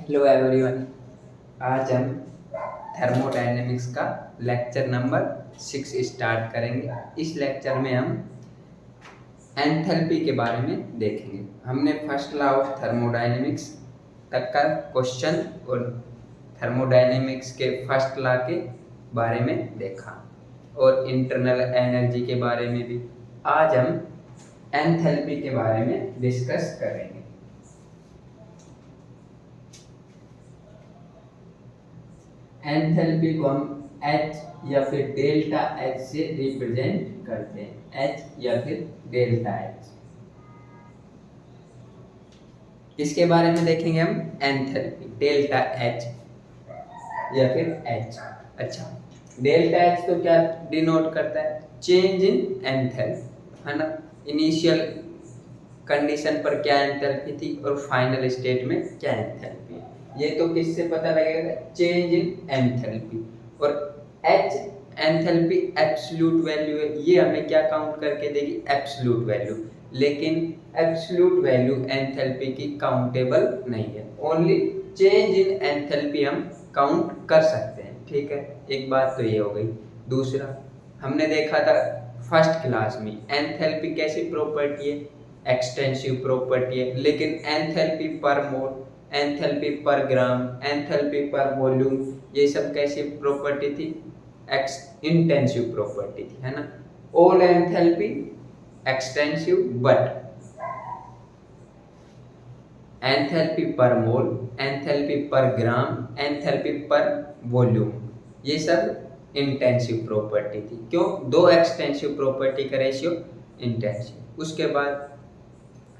Hello everyone. आज हम thermodynamics का लेक्चर नंबर 6 स्टार्ट करेंगे। इस लेक्चर में हम एंथैल्पी के बारे में देखेंगे। हमने फर्स्ट लॉ ऑफ थर्मोडायनेमिक्स तक का क्वेश्चन और थर्मोडायनेमिक्स के फर्स्ट लॉ के बारे में देखा और इंटरनल एनर्जी के बारे में भी। आज हम एंथैल्पी के बारे में डिस्कस करेंगे। एंथैल्पी को हम H या फिर डेल्टा H से रिप्रेजेंट करते हैं। H या फिर डेल्टा H। इसके बारे में देखेंगे हम एंथैल्पी, डेल्टा H या फिर H। अच्छा, डेल्टा H तो क्या डिनोट करता है? चेंज इन एंथैल्पी, है ना। इनिशियल कंडीशन पर क्या एंथैल्पी थी और फाइनल स्टेट में क्या एंथैल्पी है, ये तो किससे पता लगेगा? Change in enthalpy. और H एंथैल्पी एब्सोल्यूट वैल्यू है, ये हमें क्या काउंट करके देगी? Absolute value. लेकिन एब्सोल्यूट वैल्यू एंथैल्पी की काउंटेबल नहीं है, ओनली चेंज इन एंथैल्पी हम काउंट कर सकते हैं। ठीक है, एक बात तो ये हो गई। दूसरा, हमने देखा था फर्स्ट क्लास में एंथैल्पी कैसी प्रॉपर्टी है? एक्सटेंसिव प्रॉपर्टी है। लेकिन एंथैल्पी पर मोल, एंथैल्पी पर ग्राम, एंथैल्पी पर वॉल्यूम, ये सब कैसी प्रॉपर्टी थी? इंटेंसिव प्रॉपर्टी थी, है ना। All enthalpy extensive, but enthalpy पर मोल, एंथैल्पी पर ग्राम, एंथैल्पी पर वॉल्यूम, ये सब इंटेंसिव प्रॉपर्टी थी। क्यों? दो एक्सटेंसिव प्रॉपर्टी का रेशियो इंटेंसिव। उसके बाद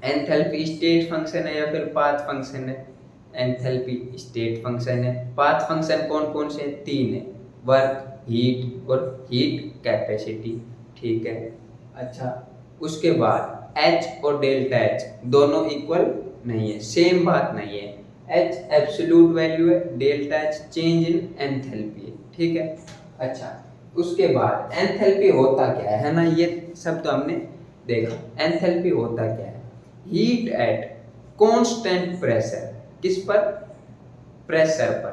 एंथैल्पी स्टेट फंक्शन है या फिर पाथ फंक्शन है? एंथैल्पी स्टेट फंक्शन है। पाथ फंक्शन कौन कौन से? तीन है, वर्क, हीट और हीट कैपेसिटी। ठीक है। अच्छा, उसके बाद H और डेल्टा H दोनों इक्वल नहीं है, सेम बात नहीं है। H एब्सोल्यूट वैल्यू है, delta H change in enthalpy है। ठीक है। अच्छा, उसके बाद एंथैल्पी होता क्या है ना, ये सब तो हमने देखा। एंथैल्पी होता क्या है? Heat at constant pressure. किस पर? प्रेशर पर।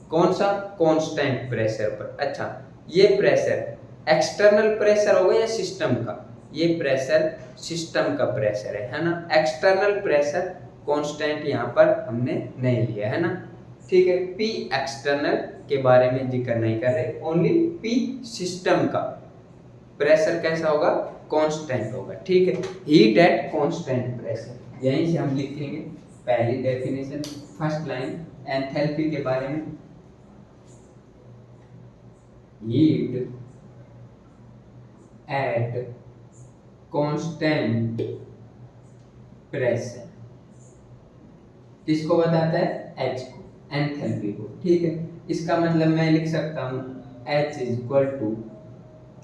कौन सा? कांस्टेंट प्रेशर पर। अच्छा, ये प्रेशर एक्सटर्नल प्रेशर होगा या सिस्टम का? ये प्रेशर सिस्टम का प्रेशर है ना। एक्सटर्नल प्रेशर कांस्टेंट यहाँ पर हमने नहीं लिया, है ना। ठीक है, पी एक्सटर्नल के बारे में जिक्र नहीं कर रहे, ओनली पी सिस्टम का प्रेशर कैसा होगा? कांस्टेंट होगा। ठीक है, हीट एट कांस्टेंट प्रेशर। यहीं से हम लिखेंगे पहली डेफिनेशन, फर्स्ट लाइन एंथैल्पी के बारे में। हीट एट कांस्टेंट प्रेशर किसको बताता है? H को, एंथैल्पी को। ठीक है, इसका मतलब मैं लिख सकता हूं H इक्वल टू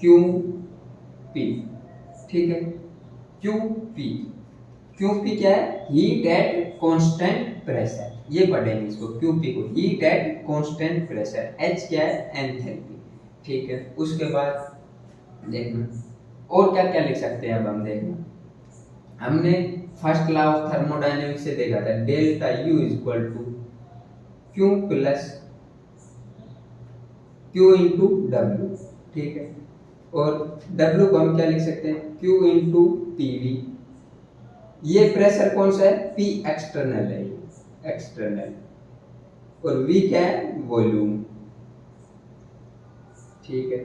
QP। ठीक है, QP। QP क्या है? Heat at constant pressure. ये पढ़ेंगे इसको, QP को, heat at constant pressure. H क्या है? एंथैल्पी। ठीक है, उसके बाद देखना और क्या क्या लिख सकते हैं। अब हम देखना, हमने फर्स्ट लॉ ऑफ थर्मोडायनेमिक्स से देखा था delta U equal to Q plus Q into W। ठीक है, और W को हम क्या लिख सकते हैं? Q into PV। ये प्रेशर कौन सा है? P एक्सटर्नल है, एक्सटर्नल। और V क्या है? वॉल्यूम। ठीक है,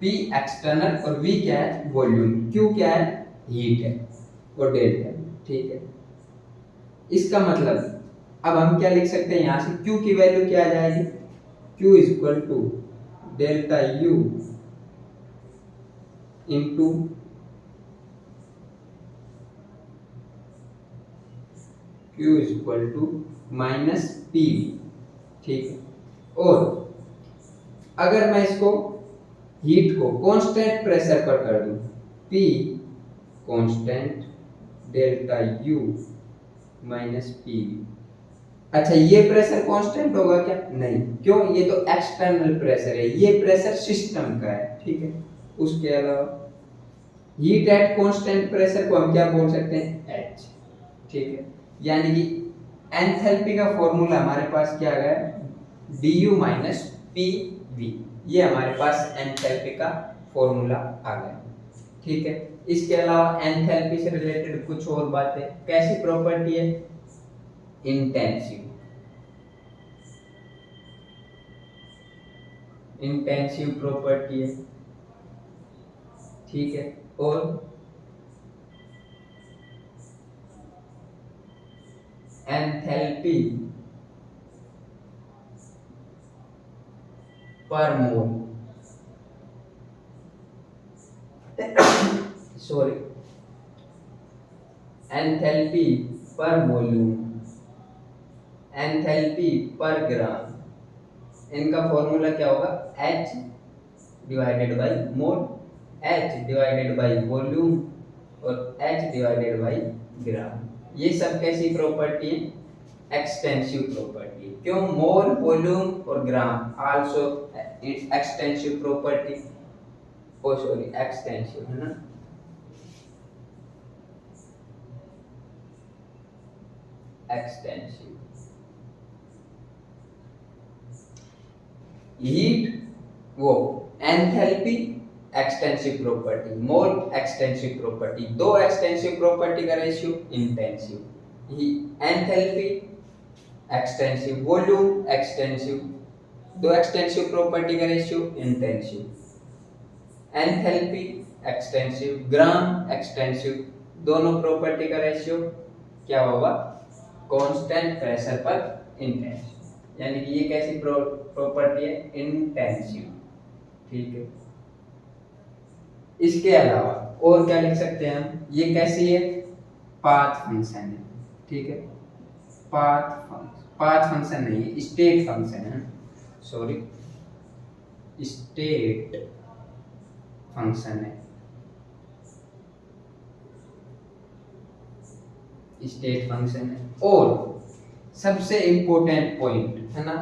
P एक्सटर्नल और V क्या है? वॉल्यूम। Q क्या है? हीट है और डेल्टा। ठीक है, इसका मतलब अब हम क्या लिख सकते हैं? यहां से Q की वैल्यू क्या आ जाएगी? Q is equal to delta U into Q is equal to minus PV। ठीक है, और अगर मैं इसको हीट को कांस्टेंट प्रेशर पर कर दूं, P constant delta U minus PV। अच्छा, ये प्रेशर कांस्टेंट होगा क्या? नहीं। क्यों? ये तो एक्सटर्नल प्रेशर है, ये प्रेशर सिस्टम का है। ठीक है, उसके अलावा हीट एट कांस्टेंट प्रेशर को हम क्या बोल सकते हैं? H। ठीक है, यानी कि एंथैल्पी का फॉर्मूला हमारे पास क्या आ गया, du माइनस पी वी, ये हमारे पास एंथैल्पी का फॉर्मूला आ गया। ठीक है, इसके अलावा एंथैल्पी से रिलेटेड कुछ और बातें, कैसी प्रॉपर्टी है, इंटेंसिव, इंटेंसिव प्रॉपर्टी है। ठीक है, और एंथैल्पी पर मोल, सॉरी, एंथैल्पी पर वॉल्यूम, एंथैल्पी पर ग्राम, इनका फॉर्मूला क्या होगा, H divided by mole, H divided by volume और H डिवाइडेड बाई ग्राम। ये सब कैसी प्रॉपर्टी है, एक्सटेंसिव प्रॉपर्टी। क्यों, मोल, वॉल्यूम और ग्राम आल्सो एक्सटेंसिव प्रॉपर्टी, ओ सॉरी एक्सटेंसिव है ना। एक्सटेंसिव, हीट वो एंथैल्पी एक्सटेंसिव प्रॉपर्टी, मोल एक्सटेंसिव प्रॉपर्टी, दो एक्सटेंसिव प्रॉपर्टी का ratio intensive, enthalpy extensive, volume extensive, दो एक्सटेंसिव प्रॉपर्टी का रेशियो इंटेंसिव, एंथैल्पी एक्सटेंसिव, ग्राम एक्सटेंसिव, दोनों प्रॉपर्टी का रेशियो क्या होगा, कांस्टेंट प्रेशर पर इंटेंसिव, यानी कि ये कैसी प्रॉपर्टी है, इंटेंसिव। ठीक है, इसके अलावा और क्या लिख सकते हैं हम, ये कैसी है, पाथ फंक्शन है। ठीक है, पाथ फंक्शन नहीं, स्टेट फंक्शन है, सॉरी स्टेट फंक्शन है, स्टेट फंक्शन है। और सबसे इंपॉर्टेंट पॉइंट है ना,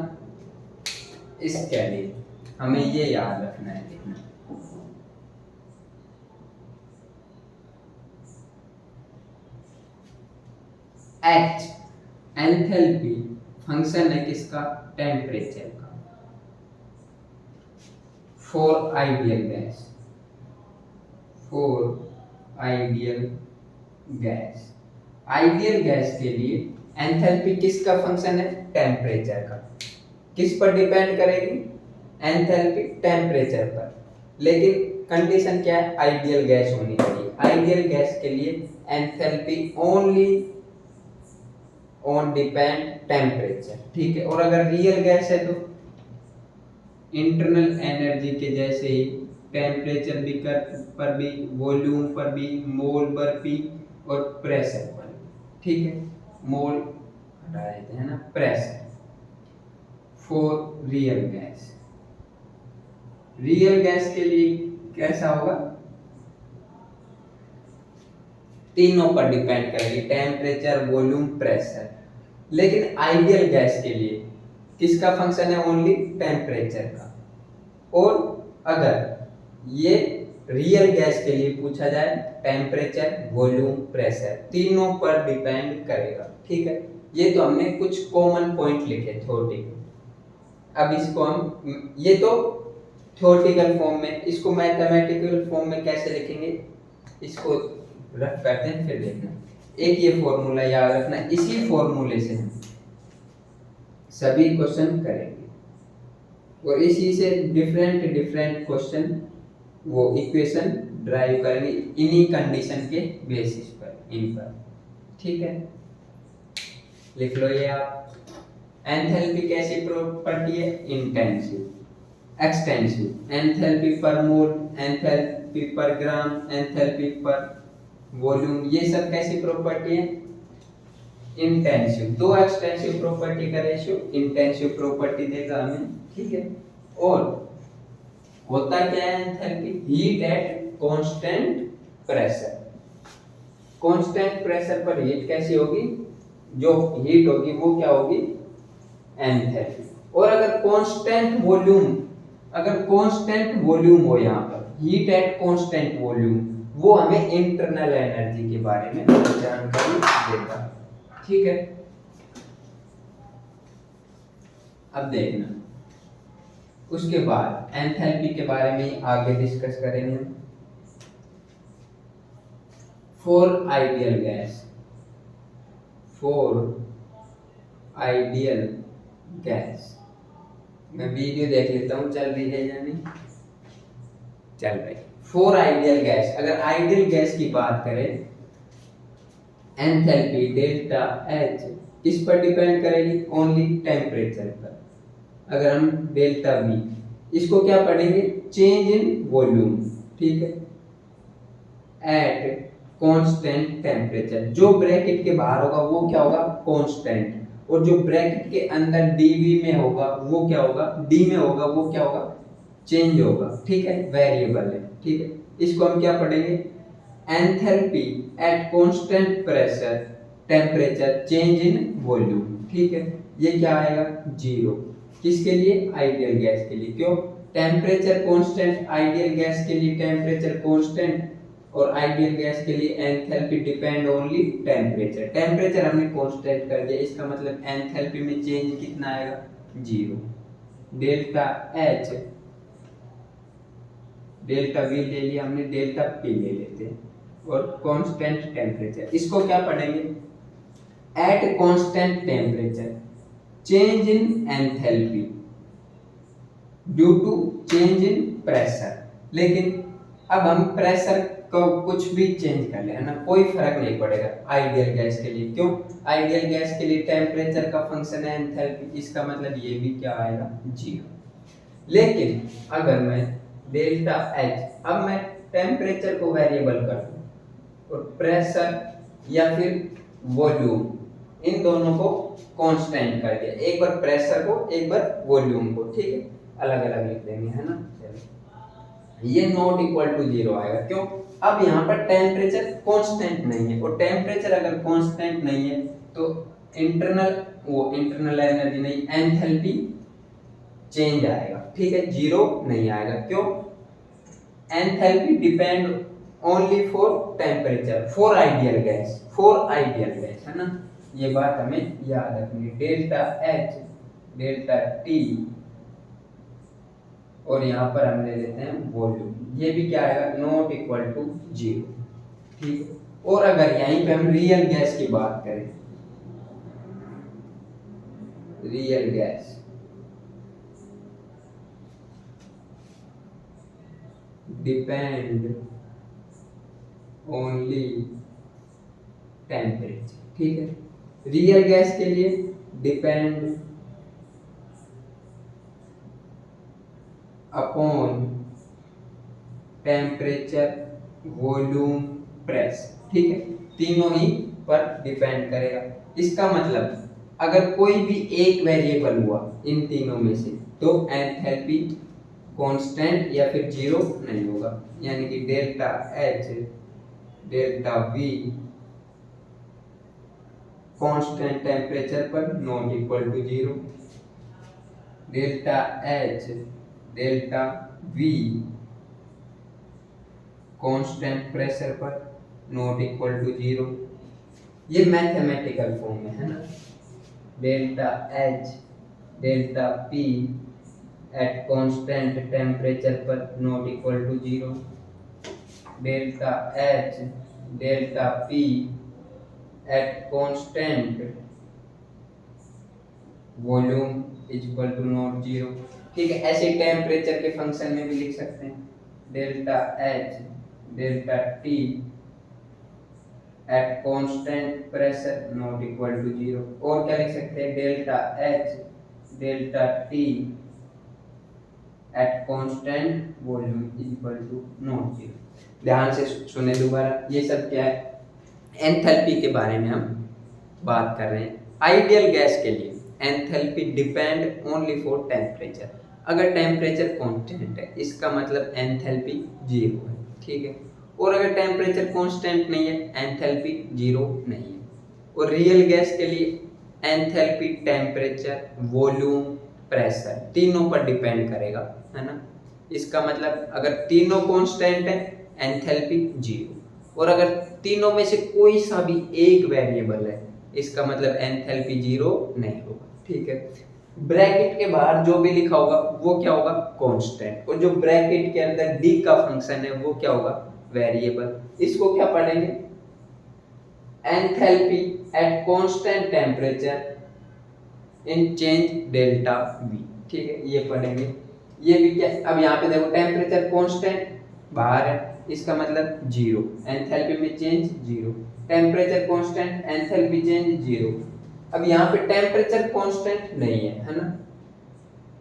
इसके लिए हमें ये याद रखना है, देखना H एंथैल्पी फंक्शन है किसका, टेम्परेचर का, for ideal gas, for ideal gas, ideal gas के लिए एंथैल्पी किसका फंक्शन है, टेम्परेचर का। किस पर डिपेंड करेगी, एंथैल्पी टेम्परेचर पर, लेकिन कंडीशन क्या है, आइडियल गैस होनी चाहिए। आइडियल गैस के लिए enthalpy only on depend temperature. ठीक है, और अगर रियल गैस है तो इंटरनल एनर्जी के जैसे ही टेम्परेचर भी पर भी, वॉल्यूम पर भी, मोल पर भी और प्रेशर पर। ठीक है, मोल हटा देते हैं ना, pressure for real gas, real gas के लिए कैसा होगा, तीनों पर डिपेंड करेगी, टेम्परेचर, वॉल्यूम, प्रेशर। लेकिन आइडियल गैस के लिए किसका फंक्शन है, ओनली टेम्परेचर का। और अगर ये रियल गैस के लिए पूछा जाए, टेम्परेचर, वॉल्यूम, प्रेशर तीनों पर डिपेंड करेगा। ठीक है, ये तो हमने कुछ कॉमन पॉइंट लिखे थ्योरेटिकल। अब इसको हम, ये तो थ्योरेटिकल फॉर्म में, इसको मैथमेटिकल फॉर्म में कैसे लिखेंगे, इसको रख करते हैं, फिर देखना। एक ये फॉर्मूला याद रखना, इसी फॉर्मूले से हम सभी क्वेश्चन करेंगे और इसी से डिफरेंट डिफरेंट क्वेश्चन वो इक्वेशन ड्राइव करेंगे इन्हीं कंडीशन के बेसिस पर, इन पर। ठीक है, लिख लो ये आप। एंथैल्पी कैसी प्रॉपर्टी है, इंटेंसिव, एक्सटेंसिव, एंथैल्पी पर मोल, एंथैल्पी पर ग्राम, एंथैल्पी पर वॉल्यूम, ये सब कैसी प्रॉपर्टी है, इंटेंसिव। दो एक्सटेंसिव प्रॉपर्टी का रेशियो इंटेंसिव प्रॉपर्टी देगा हमें। ठीक है, और होता क्या है enthalpy, heat at constant pressure, constant pressure पर हीट कैसी होगी, जो हीट होगी वो क्या होगी, एंथैल्पी। और अगर कांस्टेंट वॉल्यूम, अगर कांस्टेंट वॉल्यूम हो यहाँ पर, हीट एट कांस्टेंट वॉल्यूम, वो हमें इंटरनल एनर्जी के बारे में जानकारी देगा। ठीक है, अब देखना, उसके बाद एंथैल्पी के बारे में आगे डिस्कस करेंगे। For ideal gas, for ideal gas, मैं वीडियो देख लेता हूँ चल रही है या नहीं, चल रही। फॉर आइडियल गैस, अगर आइडियल गैस की बात करें, एंथैल्पी डेल्टा एच किस पर डिपेंड करेगी, ओनली टेम्परेचर पर। अगर हम डेल्टा वी, इसको क्या पढ़ेंगे, चेंज इन वॉल्यूम, ठीक है, एट कांस्टेंट टेम्परेचर। जो ब्रैकेट के बाहर होगा वो क्या होगा, कांस्टेंट, और जो ब्रैकेट के अंदर डीवी में होगा वो क्या होगा, डी में होगा वो क्या होगा, चेंज होगा, ठीक है, वेरिएबल है, ठीक है। इसको हम क्या पढ़ेंगे, enthalpy eight constant pressure temperature change in volume, ठीक है। ये क्या आएगा, जीरो, किसके लिए, आइडियल गैस के लिए। क्यों, टेम्परेचर कांस्टेंट, आइडियल गैस के लिए टेम्परेचर कांस्टेंट, और आइडियल गैस के लिए enthalpy depend only temperature. Temperature हमने कांस्टेंट कर दिया, इसका मतलब एंथैल्पी में चेंज कितना आएगा, zero. Delta H, delta we ले लिया हमने, डेल्टा पी ले लेते हैं, और कांस्टेंट टेम्परेचर। इसको क्या पढ़ेंगे, at constant temperature change in enthalpy due to change in pressure. लेकिन अब हम प्रेशर को कुछ भी चेंज कर ले, है ना, कोई फर्क नहीं पड़ेगा आइडियल गैस के लिए। क्यों, आइडियल गैस के लिए टेम्परेचर का फंक्शन है एंथैल्पी, इसका मतलब ये भी क्या आएगा, जीरो। लेकिन अगर मैं डेल्टा एच, अब मैं टेम्परेचर को वेरिएबल कर दूं और प्रेशर या फिर वॉल्यूम, इन दोनों को कांस्टेंट कर दिया, एक बार प्रेशर को एक बार वॉल्यूम को, ठीक है, अलग अलग लिख देंगे, है ना। ये नॉट इक्वल टू जीरो आएगा। क्यों, अब यहाँ पर टेम्परेचर कांस्टेंट नहीं है, और टेम्परेचर अगर कांस्टेंट नहीं है तो इंटरनल एनर्जी नहीं, एंथैल्पी चेंज आएगा, ठीक है, जीरो नहीं आएगा। क्यों, enthalpy depend only for temperature, for ideal gas, for ideal gas, है ना। ये बात हमें याद रखनी है। डेल्टा एच, डेल्टा टी, और यहाँ पर हम ले लेते हैं वॉल्यूम, ये भी क्या आएगा, नॉट इक्वल टू जीरो, ठीक है। और अगर यहीं पे हम रियल गैस की बात करें, real gas, depend only temperature, ठीक है। रियल गैस के लिए depend upon temperature, volume, pressure, ठीक है, तीनों ही पर डिपेंड करेगा। इसका मतलब अगर कोई भी एक वेरिएबल हुआ इन तीनों में से तो एंथैल्पी कांस्टेंट या फिर जीरो नहीं होगा, यानी कि delta H, delta V constant temperature पर not equal to zero, delta H, delta V constant pressure पर नॉट इक्वल टू जीरो। ये मैथमेटिकल फॉर्म में है ना, delta H, delta P at constant temperature पर not equal to zero, delta H, delta P at constant volume is equal to not zero, ठीक है। ऐसे temperature के फंक्शन में भी लिख सकते हैं, delta H, delta T at constant pressure not equal to zero. और क्या लिख सकते हैं, delta H, delta T at constant volume is equal to not zero. ध्यान से सुने दोबारा, ये सब क्या है, एंथैल्पी के बारे में हम बात कर रहे हैं। आइडियल गैस के लिए enthalpy depend only for temperature. अगर टेम्परेचर कांस्टेंट है इसका मतलब एंथैल्पी जीरो है, ठीक है। और अगर टेम्परेचर कांस्टेंट नहीं है एंथैल्पी जीरो नहीं है। और रियल गैस के लिए एंथैल्पी टेम्परेचर, वॉल्यूम, प्रेशर तीनों पर डिपेंड करेगा, है ना। इसका मतलब अगर तीनों कांस्टेंट है एंथैल्पी जीरो, और अगर तीनों में से कोई सा भी एक वेरिएबल है इसका मतलब एंथैल्पी जीरो नहीं होगा, ठीक है। ब्रैकेट के बाहर जो भी लिखा होगा वो क्या होगा, कांस्टेंट, और जो ब्रैकेट के अंदर डी का फंक्शन है वो क्या होगा, वेरिएबल। इसको क्या पढ़ेंगे, enthalpy eight constant temperature in change delta we. ठीक है, ये पढ़ेंगे। ये भी क्या, अब यहाँ पे देखो टेम्परेचर कांस्टेंट बाहर है, इसका मतलब जीरो, एंथैल्पी में change zero, temperature constant enthalpy change zero. अब यहाँ पे टेम्परेचर कांस्टेंट नहीं है ना,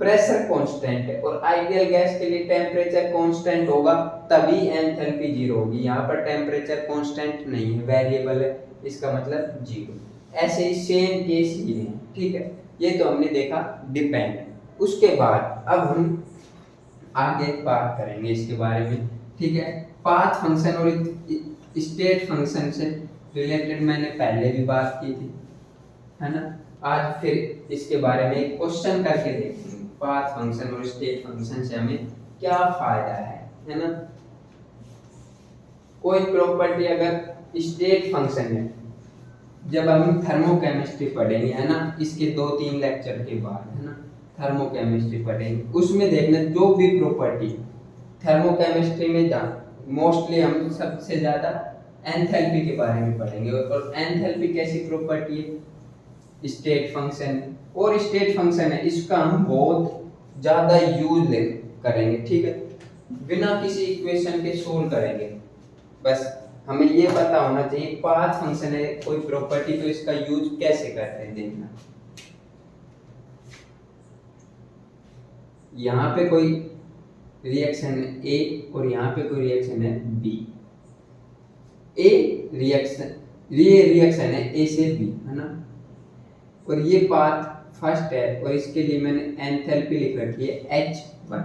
प्रेशर कांस्टेंट है, और आइडियल गैस के लिए टेम्परेचर कांस्टेंट होगा तभी एंथैल्पी जीरो होगी। यहाँ पर टेम्परेचर कांस्टेंट नहीं है, वेरिएबल है, इसका मतलब जीरो। ऐसे ही सेम केस ये है। ठीक है, ये तो हमने देखा डिपेंड। उसके बाद अब हम आगे बात करेंगे इसके बारे में। ठीक है, पाथ फंक्शन और स्टेट फंक्शन से रिलेटेड मैंने पहले भी बात की थी, है ना। आज फिर इसके बारे में एक क्वेश्चन करके देखेंगे, पाथ फंक्शन और स्टेट फंक्शन से हमें क्या फायदा है ना। कोई प्रॉपर्टी अगर स्टेट फंक्शन है, जब हम थर्मोकेमिस्ट्री पढ़ेंगे, है ना, इसके 2-3 लेक्चर के बाद, है ना, थर्मोकेमिस्ट्री पढ़ेंगे, उसमें देखना जो भी प्रॉपर्टी थर्मोकेमिस्ट्री में मोस्टली हम सबसे ज्यादा एंथैल्पी के बारे में पढ़ेंगे, और एंथैल्पी कैसी प्रॉपर्टी है, स्टेट फंक्शन, और स्टेट फंक्शन है इसका हम बहुत ज्यादा यूज करेंगे। ठीक है, बिना किसी इक्वेशन के सोल्व करेंगे, बस हमें ये पता होना चाहिए पाथ फंक्शन है कोई प्रॉपर्टी, तो इसका यूज कैसे करते हैं देखना। यहाँ पे कोई रिएक्शन है ए और यहाँ पे कोई रिएक्शन है बी। ये रिएक्शन है ए से बी, है ना, और ये पाथ फर्स्ट है, और इसके लिए मैंने एंथैल्पी लिख रखी है H1।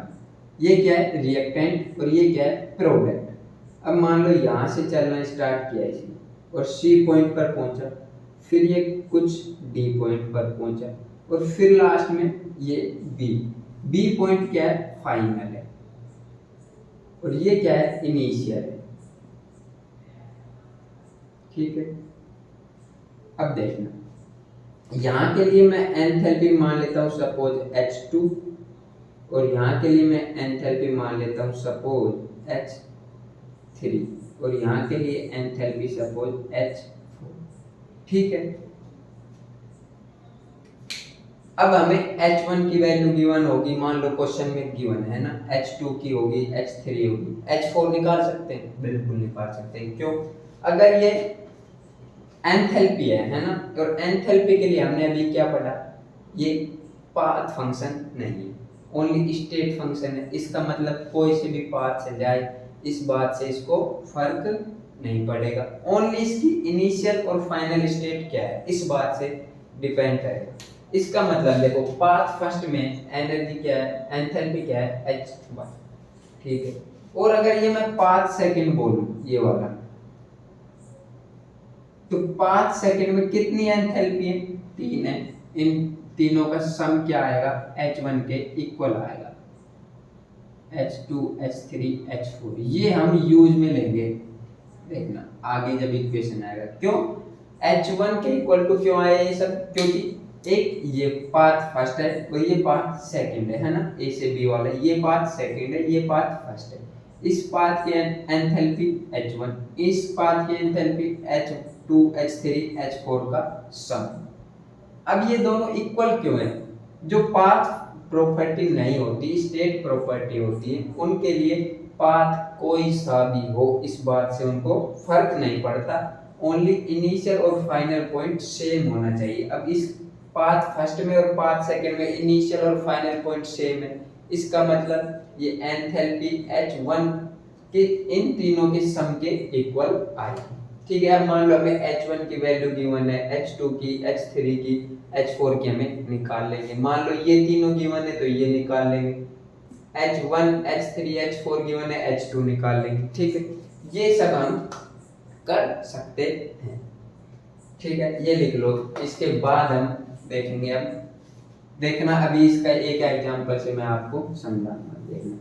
ये क्या है, रिएक्टेंट, और ये क्या है, प्रोडक्ट। अब मान लो यहाँ से चलना स्टार्ट किया इसने, और C पॉइंट पर पहुंचा, फिर ये कुछ D पॉइंट पर पहुंचा, और फिर लास्ट में ये B पॉइंट क्या है, फाइनल है, और ये क्या है, इनिशियल है। ठीक है, अब देखना, यहाँ के लिए मैं एंथैल्पी मान लेता हूँ सपोज H2, और यहाँ के लिए मैं एंथैल्पी मान लेता हूँ सपोज H3, और यहाँ के लिए एंथैल्पी सपोज H4। ठीक है, अब हमें H1 की वैल्यू गिवन होगी, मान लो क्वेश्चन में गिवन है ना, H2 की होगी, H3 होगी, H4 निकाल सकते हैं, बिल्कुल निकाल सकते हैं। क्यों, अगर ये एंथैल्पी है ना, और एंथैल्पी के लिए हमने अभी क्या पढ़ा, ये पाथ फंक्शन नहीं, ओनली स्टेट फंक्शन है। इसका मतलब कोई से भी पाथ से जाए, इस बात से इसको फर्क नहीं पड़ेगा, ओनली इसकी इनिशियल और फाइनल स्टेट क्या है इस बात से डिपेंड करेगा। इसका मतलब देखो, पाथ फर्स्ट में एनर्जी क्या है, एंथैल्पी क्या है, H1। ठीक है, और अगर ये मैं पाथ सेकंड बोलूं, ये वाला, तो 5 सेकंड में कितनी एंथैल्पी है, 3 है। इन तीनों का सम क्या आएगा, H1 के इक्वल आएगा, H2 H3 H4। ये हम यूज में लेंगे, देखना आगे जब इक्वेशन आएगा। क्यों H1 के इक्वल टू क्यों आया ये सब, क्योंकि एक ये पाथ फर्स्ट है और ये पाथ सेकंड है ना, ए से बी वाला, ये पाथ सेकंड है, ये पाथ फर्स्ट है। इस पाथ की एंथैल्पी H1, इस पाथ की एंथैल्पी H2 H3 H4 का सम। अब ये दोनों इक्वल क्यों है, जो पाथ प्रॉपर्टी नहीं होती, स्टेट प्रॉपर्टी होती है, उनके लिए पाथ कोई सा भी हो इस बात से उनको फर्क नहीं पड़ता, ओनली इनिशियल और फाइनल पॉइंट सेम होना चाहिए। अब इस पाथ फर्स्ट में और पाथ सेकंड में इनिशियल और फाइनल पॉइंट सेम है, इसका मतलब ये एंथैल्पी H1 के इन तीनों के सम के इक्वल आएगी। ठीक है, अब मान लो हमें H1 की वैल्यू गिवन है, H2 की, H3 की, H4 की हमें निकाल लेंगे। मान लो ये तीनों गिवन है तो ये निकाल लेंगे, H1 H3 H4 गिवन है, H2 निकाल लेंगे। ठीक है, ये सब हम कर सकते हैं। ठीक है, ये लिख लो। इसके बाद हम देखेंगे, अब देखना, अभी इसका एक एग्जांपल से मैं आपको समझाऊंगा। देखना,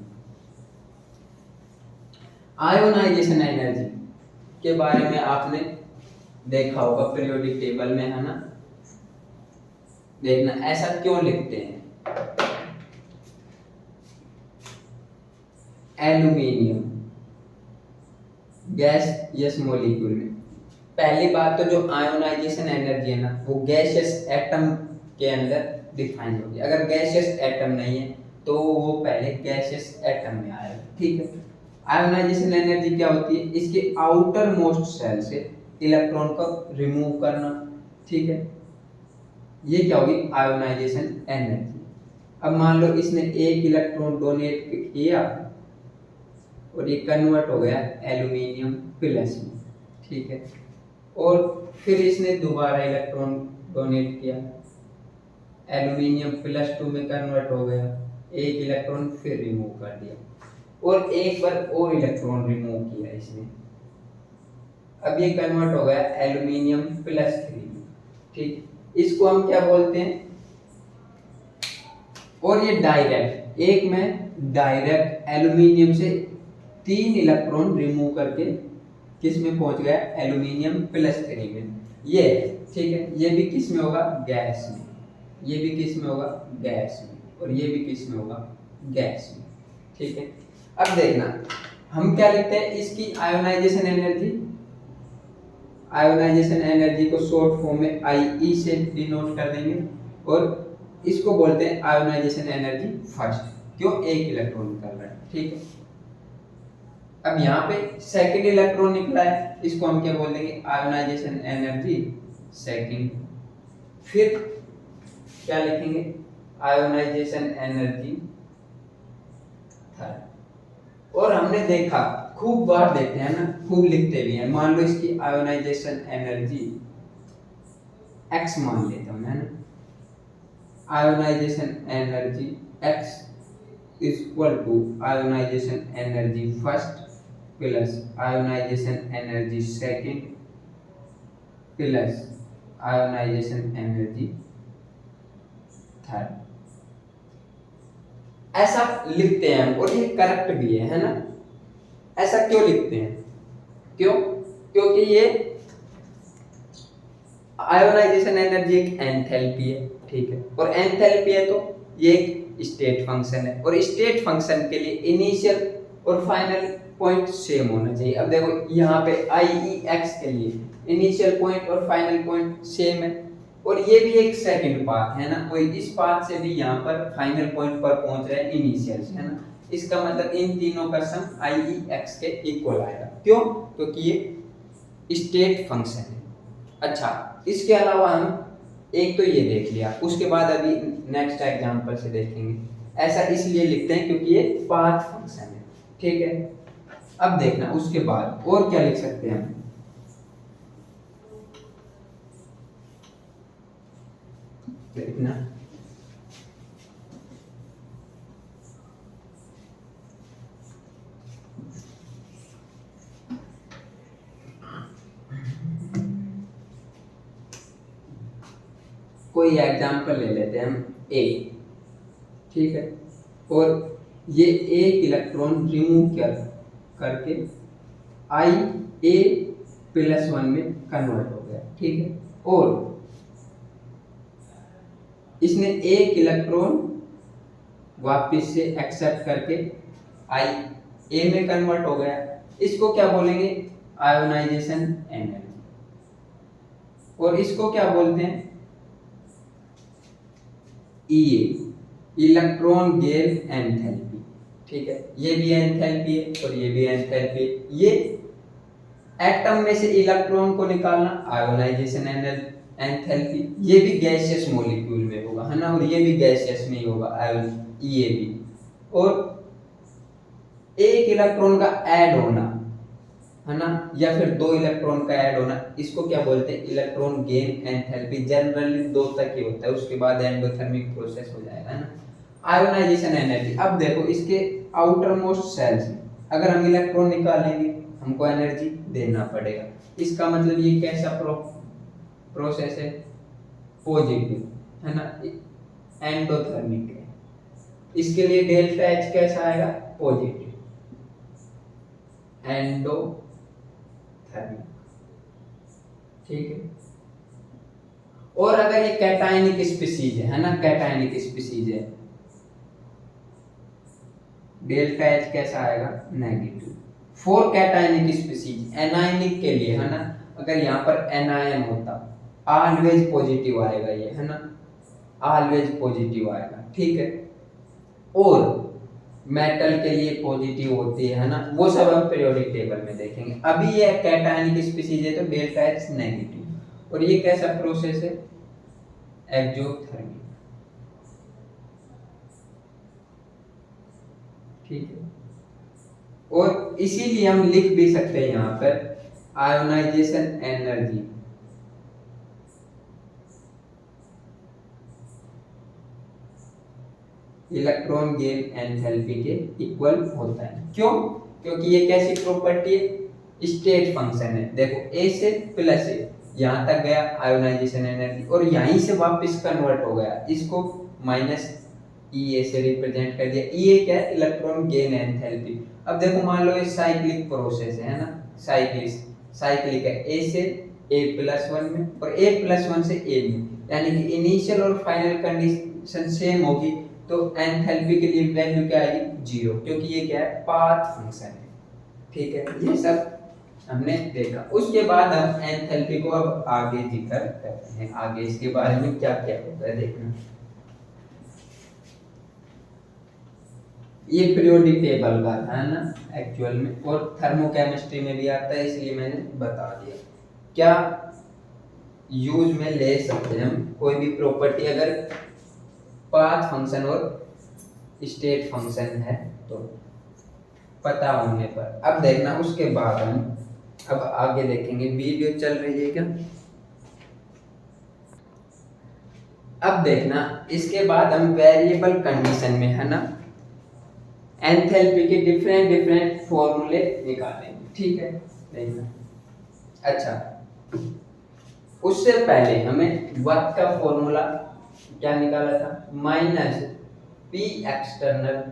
आयोनाइजेशन एनर्जी के बारे में आपने देखा होगा पीरियोडिक टेबल में, है ना। देखना ऐसा क्यों लिखते हैं। एल्यूमिनियम गैस यस मॉलिक्यूल में, पहली बात तो जो आयोनाइजेशन एनर्जी है ना वो गैसियस एटम के अंदर डिफाइन होगी। अगर गैसियस एटम नहीं है तो वो पहले गैसियस एटम में आएगा, ठीक है। आयोनाइजेशन एनर्जी क्या होती है, इसके आउटर मोस्ट सेल से इलेक्ट्रॉन को रिमूव करना, ठीक है। ये क्या होगी आयोनाइजेशन एनर्जी। अब मान लो इसने एक इलेक्ट्रॉन डोनेट किया और ये कन्वर्ट हो गया एल्यूमिनियम प्लस में, ठीक है। और फिर इसने दोबारा इलेक्ट्रॉन डोनेट किया, एल्यूमिनियम +2 में कन्वर्ट हो गया, एक इलेक्ट्रॉन फिर रिमूव कर दिया और एक बार और इलेक्ट्रॉन रिमूव किया इसने, अब ये कन्वर्ट हो गया एल्यूमिनियम +3 में, ठीक। इसको हम क्या बोलते हैं, और ये डायरेक्ट एक में डायरेक्ट एल्यूमिनियम से 3 इलेक्ट्रॉन रिमूव करके किस में पहुंच गया एल्यूमिनियम +3 में, ये ठीक है। ये भी किस में होगा गैस में, ये भी किस में होगा गैस में, और ये भी किस में होगा गैस में, ठीक है। अब देखना हम क्या लिखते हैं इसकी आयोनाइजेशन एनर्जी, आयोनाइजेशन एनर्जी को शॉर्ट फॉर्म में IE से डिनोट कर देंगे और इसको बोलते हैं आयोनाइजेशन एनर्जी फर्स्ट, क्यों एक इलेक्ट्रॉन निकल रहा है, ठीक है। अब यहाँ पे सेकंड इलेक्ट्रॉन निकला है, इसको हम क्या बोल देंगे आयोनाइजेशन एनर्जी सेकंड। फिर क्या लिखेंगे आयोनाइजेशन एनर्जी थर्ड। और हमने देखा खूब बार देखते हैं ना, खूब लिखते भी हैं। मान लो इसकी आयोनाइजेशन एनर्जी x मान लेता हूं, है ना। Ionisation energy x is equal to ionisation energy first plus ionisation energy second plus ionisation energy third. ऐसा लिखते हैं हम और ये करेक्ट भी है ना। ऐसा क्यों लिखते हैं, क्यों, क्योंकि ये आयोनाइजेशन एनर्जी एक एंथैल्पी है, ठीक है। और एंथैल्पी है तो ये एक स्टेट फंक्शन है, और स्टेट फंक्शन के लिए इनिशियल और फाइनल पॉइंट सेम होना चाहिए। अब देखो यहाँ पे IEX के लिए इनिशियल पॉइंट और फाइनल पॉइंट सेम है, और ये भी एक सेकंड पाथ है ना, कोई इस पाथ से भी यहाँ पर फाइनल पॉइंट पर पहुंच रहा है इनिशियल से, है ना। इसका मतलब इन तीनों का सम IEX के इक्वल आएगा, क्यों, क्योंकि ये स्टेट फंक्शन है। अच्छा, इसके अलावा हम एक तो ये देख लिया, उसके बाद अभी नेक्स्ट एग्जांपल से देखेंगे। ऐसा इसलिए लिखते हैं क्योंकि ये पाथ फंक्शन है, ठीक है। अब देखना उसके बाद और क्या लिख सकते हैं हम, देखना कोई एग्जांपल ले लेते हैं हम A, ठीक है। और ये एक इलेक्ट्रॉन रिमूव करके IA+1 में कन्वर्ट हो गया, ठीक है। और इसने एक इलेक्ट्रॉन वापस से एक्सेप्ट करके IA में कन्वर्ट हो गया, इसको क्या बोलेंगे आयोनाइजेशन एनर्जी। और इसको क्या बोलते हैं EA, इलेक्ट्रॉन गेन एंथैल्पी, ठीक है। ये भी एंथैल्पी है और ये भी एंथैल्पी। ये एटम में से इलेक्ट्रॉन को निकालना आयोनाइजेशन एंथैल्पी। ये भी गैसियस मॉलिक्यूल में होगा, है ना, और ये भी गैसियस में ही होगा आयोन ये भी। और एक इलेक्ट्रॉन का ऐड होना, है ना, या फिर 2 इलेक्ट्रॉन का ऐड होना, इसको क्या बोलते हैं इलेक्ट्रॉन गेन एंथैल्पी। जनरली 2 तक ही होता है, उसके बाद एंडोथर्मिक प्रोसेस हो जाएगा, है ना। आयोनाइजेशन एनर्जी, अब देखो इसके आउटर मोस्ट सेल्स में अगर हम इलेक्ट्रॉन निकालेंगे हमको एनर्जी देना पड़ेगा। इसका मतलब ये कैसा प्रोसेस है पॉजिटिव, है ना, एंडोथर्मिक है। इसके लिए डेल्टा H कैसा आएगा पॉजिटिव, एंडोथर्मिक, ठीक है। और अगर ये कैटायनिक स्पीसीज है ना, कैटायनिक स्पीसीज है, डेल्टा एच कैसा आएगा, negative. For cationic species, anionic के लिए है ना, अगर यहाँ पर एनायन होता ऑलवेज पॉजिटिव आएगा ये, है ना, ऑलवेज पॉजिटिव आएगा, ठीक है। और मेटल के लिए पॉजिटिव होती है ना, वो सब हम पीरियोडिक टेबल में देखेंगे। अभी ये कैटायनिक स्पीसीज है तो डेल्टा एच नेगेटिव। और ये कैसा प्रोसेस है, एक्सोथर्मी, ठीक है। और इसीलिए हम लिख भी सकते हैं यहाँ पर ionisation energy, electron gain enthalpy के इक्वल होता है। क्यों? क्योंकि ये कैसी प्रॉपर्टी है, स्टेट फंक्शन है। देखो ए से प्लस ए यहाँ तक गया आयोनाइजेशन एनर्जी, और यहीं से वापस कन्वर्ट हो गया, इसको माइनस ई ए से रिप्रेजेंट कर दिया। ई ए क्या है, इलेक्ट्रॉन गेन एंथैल्पी। अब देखो मान लो ये साइक्लिक प्रोसेस है ना, साइक्लिक है, ए से A+1 में और A+1 से A में, यानी कि इनिशियल और फाइनल कंडीशन सेम होगी, तो एंथैल्पी के लिए वैल्यू क्या आएगी, 0, क्योंकि ये क्या है, पाथ फंक्शन है, ठीक है। ये सब हमने देखा। उसके बाद हम एंथैल्पी को अब आगे जिक्र करते हैं, आगे इसके बारे में क्या क्या होता है देखना। ये पीरियोडिक टेबल का था ना एक्चुअल में, और थर्मोकेमिस्ट्री में भी आता है, इसलिए मैंने बता दिया। क्या यूज में ले सकते हैं हम कोई भी प्रॉपर्टी अगर पाथ फंक्शन और स्टेट फंक्शन है तो, पता होने पर। अब देखना उसके बाद हम अब आगे देखेंगे। वीडियो चल रही है क्या? अब देखना इसके बाद हम वेरिएबल कंडीशन में है ना एंथैल्पी के डिफरेंट फॉर्मूले निकालेंगे, ठीक है। देखना, अच्छा उससे पहले हमें वर्क का फॉर्मूला क्या निकाला था, minus P external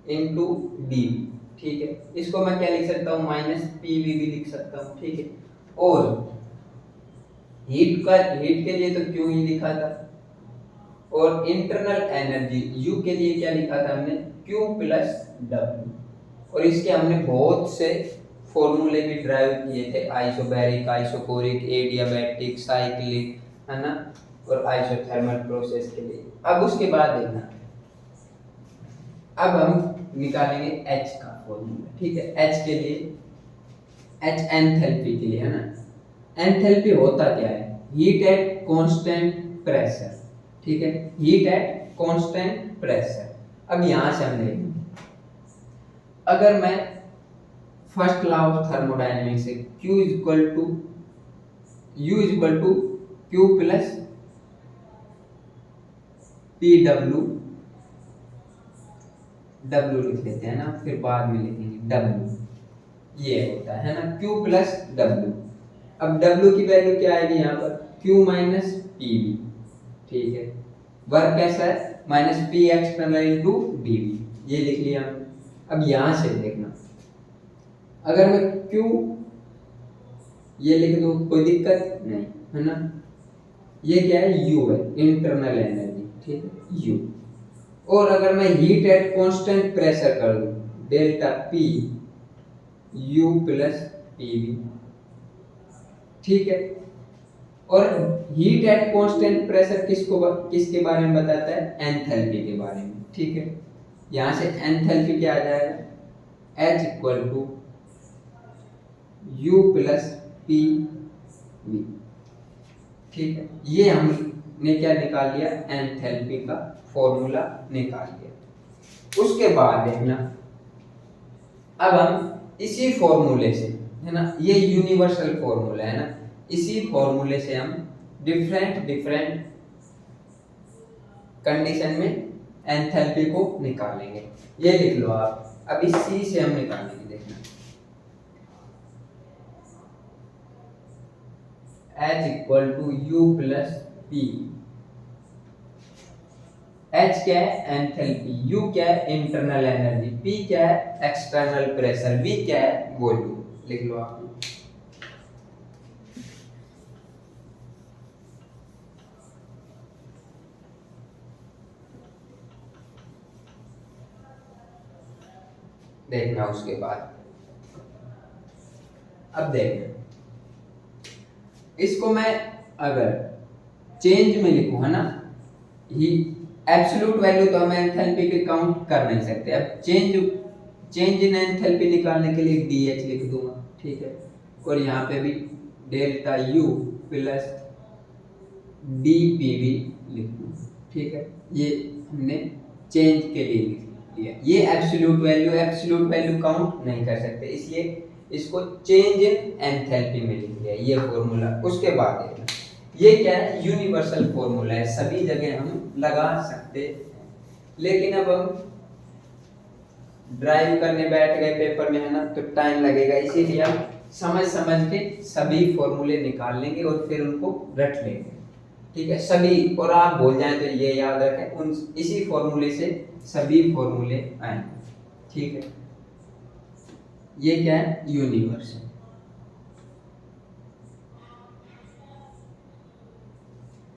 into D, ठीक है। इसको मैं क्या लिख सकता हूँ, माइनस पी वी भी लिख सकता हूँ, ठीक है। और हीट के लिए तो क्यू ही लिखा था, और इंटरनल एनर्जी यू के लिए क्या लिखा था हमने, क्यू प्लस डब्ल्यू। और इसके हमने बहुत से फॉर्मूले भी ड्राइव किए थे, आइसोबैरिक, आइसोकोरिक, एडियाबैटिक, साइक्लिक, है ना, और आइसोथर्मल प्रोसेस के लिए। अब उसके बाद देखना, अब हम निकालेंगे H का फॉर्मूला, ठीक है। H के लिए, H एंथैल्पी के लिए, है ना। एंथैल्पी होता क्या है, हीट एट कांस्टेंट प्रेशर, ठीक है, हीट एट कांस्टेंट प्रेशर। अब यहां से हम देखेंगे, अगर मैं फर्स्ट लॉ ऑफ थर्मोडायनेमिक्स से Q equal to U equal to Q plus P W, W लिख लेते हैं ना, फिर बाद में लिखेंगे डब्ल्यू, ये होता है ना Q प्लस डब्ल्यू। अब डब्ल्यू की वैल्यू क्या आएगी यहाँ पर, Q माइनस पी वी, ठीक है। वर्क कैसा है, minus P external into D V, ये लिख लिया। अब यहां से देखना, अगर मैं Q ये लिख दूं कोई दिक्कत नहीं, है ना। ये क्या है, U है, इंटरनल एनर्जी, ठीक है, U। और अगर मैं हीट एट कांस्टेंट प्रेशर कर दूं, delta P U plus P V, ठीक है। और हीट एट कांस्टेंट प्रेशर किसके बारे में बताता है, एंथैल्पी के बारे में, ठीक है। यहां से एंथैल्पी क्या आ जाएगा, H equal to U plus P V, ठीक है। ये हमने क्या निकाल लिया, एंथैल्पी का फॉर्मूला निकाल लिया। उसके बाद देखना, अब हम इसी फॉर्मूले से, है ना, ये यूनिवर्सल फॉर्मूला है ना, इसी फॉर्मूले से हम डिफरेंट कंडीशन में एंथैल्पी को निकालेंगे। ये लिख लो आप, अब इस C से हम निकालेंगे, देखना H equal to U plus P. H क्या है, एंथैल्पी, U क्या है, इंटरनल एनर्जी, P क्या है, एक्सटर्नल प्रेशर, V क्या है, वॉल्यूम। लिख लो आप। देखना उसके बाद। अब देखना इसको मैं अगर चेंज में लिखूं, है ना, ही एब्सोल्यूट वैल्यू तो हम एंथैल्पी के काउंट कर नहीं सकते। अब चेंज इन एंथैल्पी निकालने के लिए डीएच लिख दूंगा, ठीक है, और यहाँ पे भी डेल्टा यू प्लस डीपीवी लिख दूंगा, ठीक है। ये हमने चेंज के लिए लिख लिया। ये एब्सोल्यूट वैल्यू काउंट नहीं कर सकते, इसलिए इसको चेंज इन एंथैल्पी में लिख लिया, ये फॉर्मूला। उसके बाद देखना ये क्या है, यूनिवर्सल फॉर्मूला है, सभी जगह हम लगा सकते हैं। लेकिन अब हम ड्राइव करने बैठ गए पेपर में, है ना, तो टाइम लगेगा, इसीलिए हम समझ समझ के सभी फॉर्मूले निकाल लेंगे और फिर उनको रट लेंगे, ठीक है, सभी। और आप भूल जाएं तो ये याद रखें, उन इसी फॉर्मूले से सभी फॉर्मूले आएंगे, ठीक है। ये क्या है,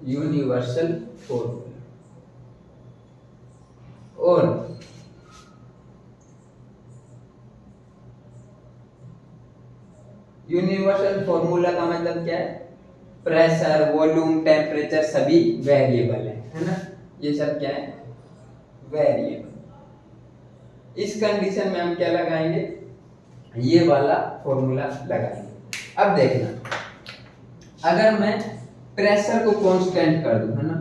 यूनिवर्सल फॉर्मूला। और यूनिवर्सल फॉर्मूला का मतलब क्या है, प्रेशर, वॉल्यूम, टेम्परेचर सभी वेरिएबल है ना, ये सब क्या है, वेरिएबल। इस कंडीशन में हम क्या लगाएंगे, ये वाला फॉर्मूला लगाएंगे। अब देखना अगर मैं प्रेशर को कांस्टेंट कर दूं, है ना,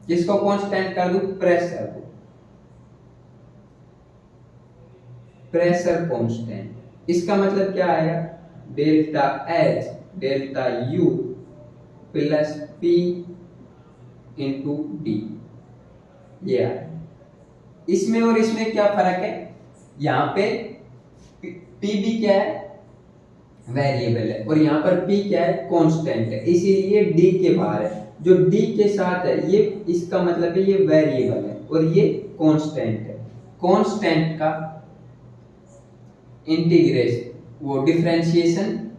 किसको कांस्टेंट कर दूं, प्रेशर को, प्रेशर कांस्टेंट। इसका मतलब क्या आएगा, delta H delta U plus P into D, ये आएगा। इसमें और इसमें क्या फर्क है, यहाँ पे पी भी क्या है, वेरिएबल है, और यहाँ पर पी क्या है, कांस्टेंट है, इसीलिए डी के बाहर है। जो डी के साथ है ये, इसका मतलब है ये वेरिएबल है और ये कांस्टेंट है। कांस्टेंट का इंटीग्रेशन, वो डिफरेंशिएशन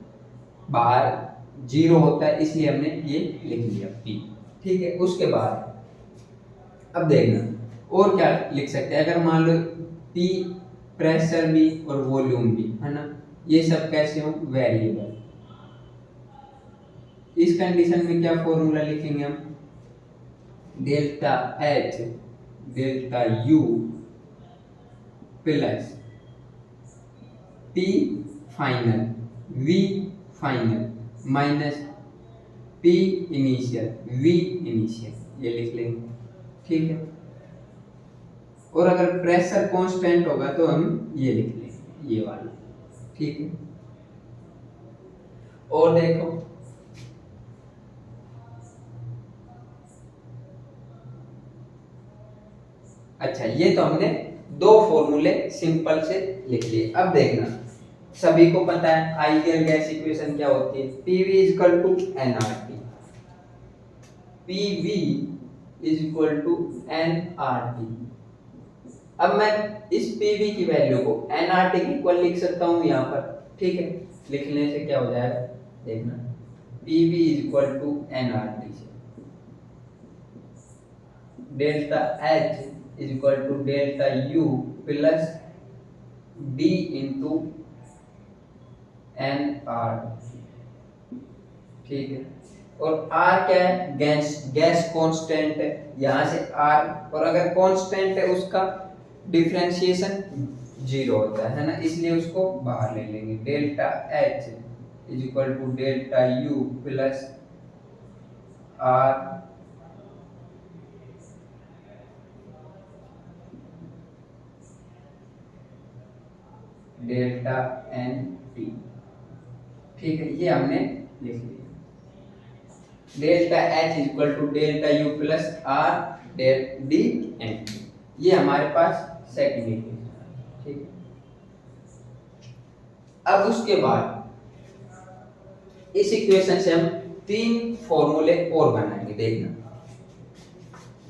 बाहर जीरो होता है, इसलिए हमने ये लिख लिया पी, ठीक है। उसके बाद अब देखना और क्या लिख सकते हैं, अगर मान लो पी प्रेशर भी और वॉल्यूम भी, है ना, ये सब कैसे हो, वेरिएबल। इस कंडीशन में क्या फॉर्मूला लिखेंगे हम, delta H delta U plus P final V final minus P initial V initial, ये लिख लेंगे, ठीक है। और अगर प्रेशर कांस्टेंट होगा तो हम ये लिख लेंगे, ये वाला, ठीक है। और देखो अच्छा, ये तो हमने दो फॉर्मूले सिंपल से लिख लिए। अब देखना सभी को पता है आइडियल गैस इक्वेशन क्या होती है, PV equal to nRT, PV equal to nRT। अब मैं इस PV की वैल्यू को nRT की इक्वल लिख सकता हूं यहाँ पर, ठीक है। लिखने से क्या हो जाएगा, देखना PV इक्वल टू nRT से delta H is equal to delta U plus D into N R, ठीक है। और आर क्या है, गैस कांस्टेंट है, यहां से आर, और अगर कांस्टेंट है उसका डिफरेंशिएशन जीरो होता है ना, इसलिए उसको बाहर ले लेंगे। Delta H is equal to delta U plus R delta N T, ठीक है, ये हमने लिख लिया। Delta H is equal to delta U plus R del D N T, ये हमारे पास सेकंड इक्वेशन, ठीक है। अब उसके बाद इस इक्वेशन से हम तीन फॉर्मूले और बनाएंगे, देखना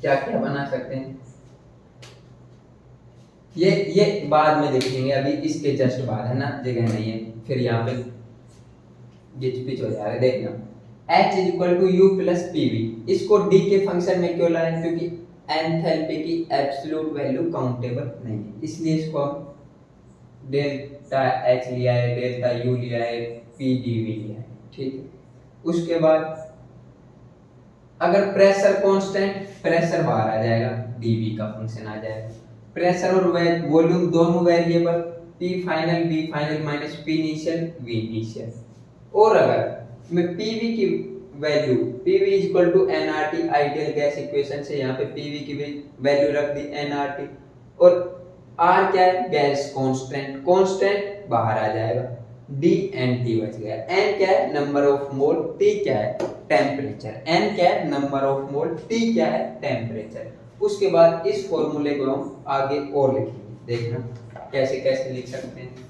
क्या क्या बना सकते हैं। ये बाद में देखेंगे, अभी इसके जस्ट बाद, है ना, जगह नहीं है, फिर यहाँ पे गिच पिच हो जा रहा है। देखना H is equal to U plus P V, इसको D के फंक्शन में क्यों लाए, क्योंकि एंथैल्पी की एब्सोल्यूट वैल्यू काउंटेबल नहीं है, इसलिए इसको हम डेल्टा एच लिया है, डेल्टा यू लिया है, पी डी वी लिया है, ठीक है। उसके बाद अगर प्रेशर कांस्टेंट, प्रेशर बाहर आ जाएगा, डीवी का फंक्शन आ जाएगा। प्रेशर और वॉल्यूम दोनों variable, P final V final minus P initial V initial. और अगर मैं पीवी की value, PV is equal to NRT ideal gas equation से यहाँ पे पीवी की वैल्यू रख दी एनआरटी, और आर क्या है, गैस कांस्टेंट, कांस्टेंट बाहर आ जाएगा, डी एन टी बच गया। एन क्या है, नंबर ऑफ मोल, टी क्या है, टेम्परेचर। एन क्या है, नंबर ऑफ मोल, टी क्या है, टेम्परेचर। उसके बाद इस फॉर्मूले को हम आगे और लिखेंगे, देखना कैसे कैसे लिख सकते हैं।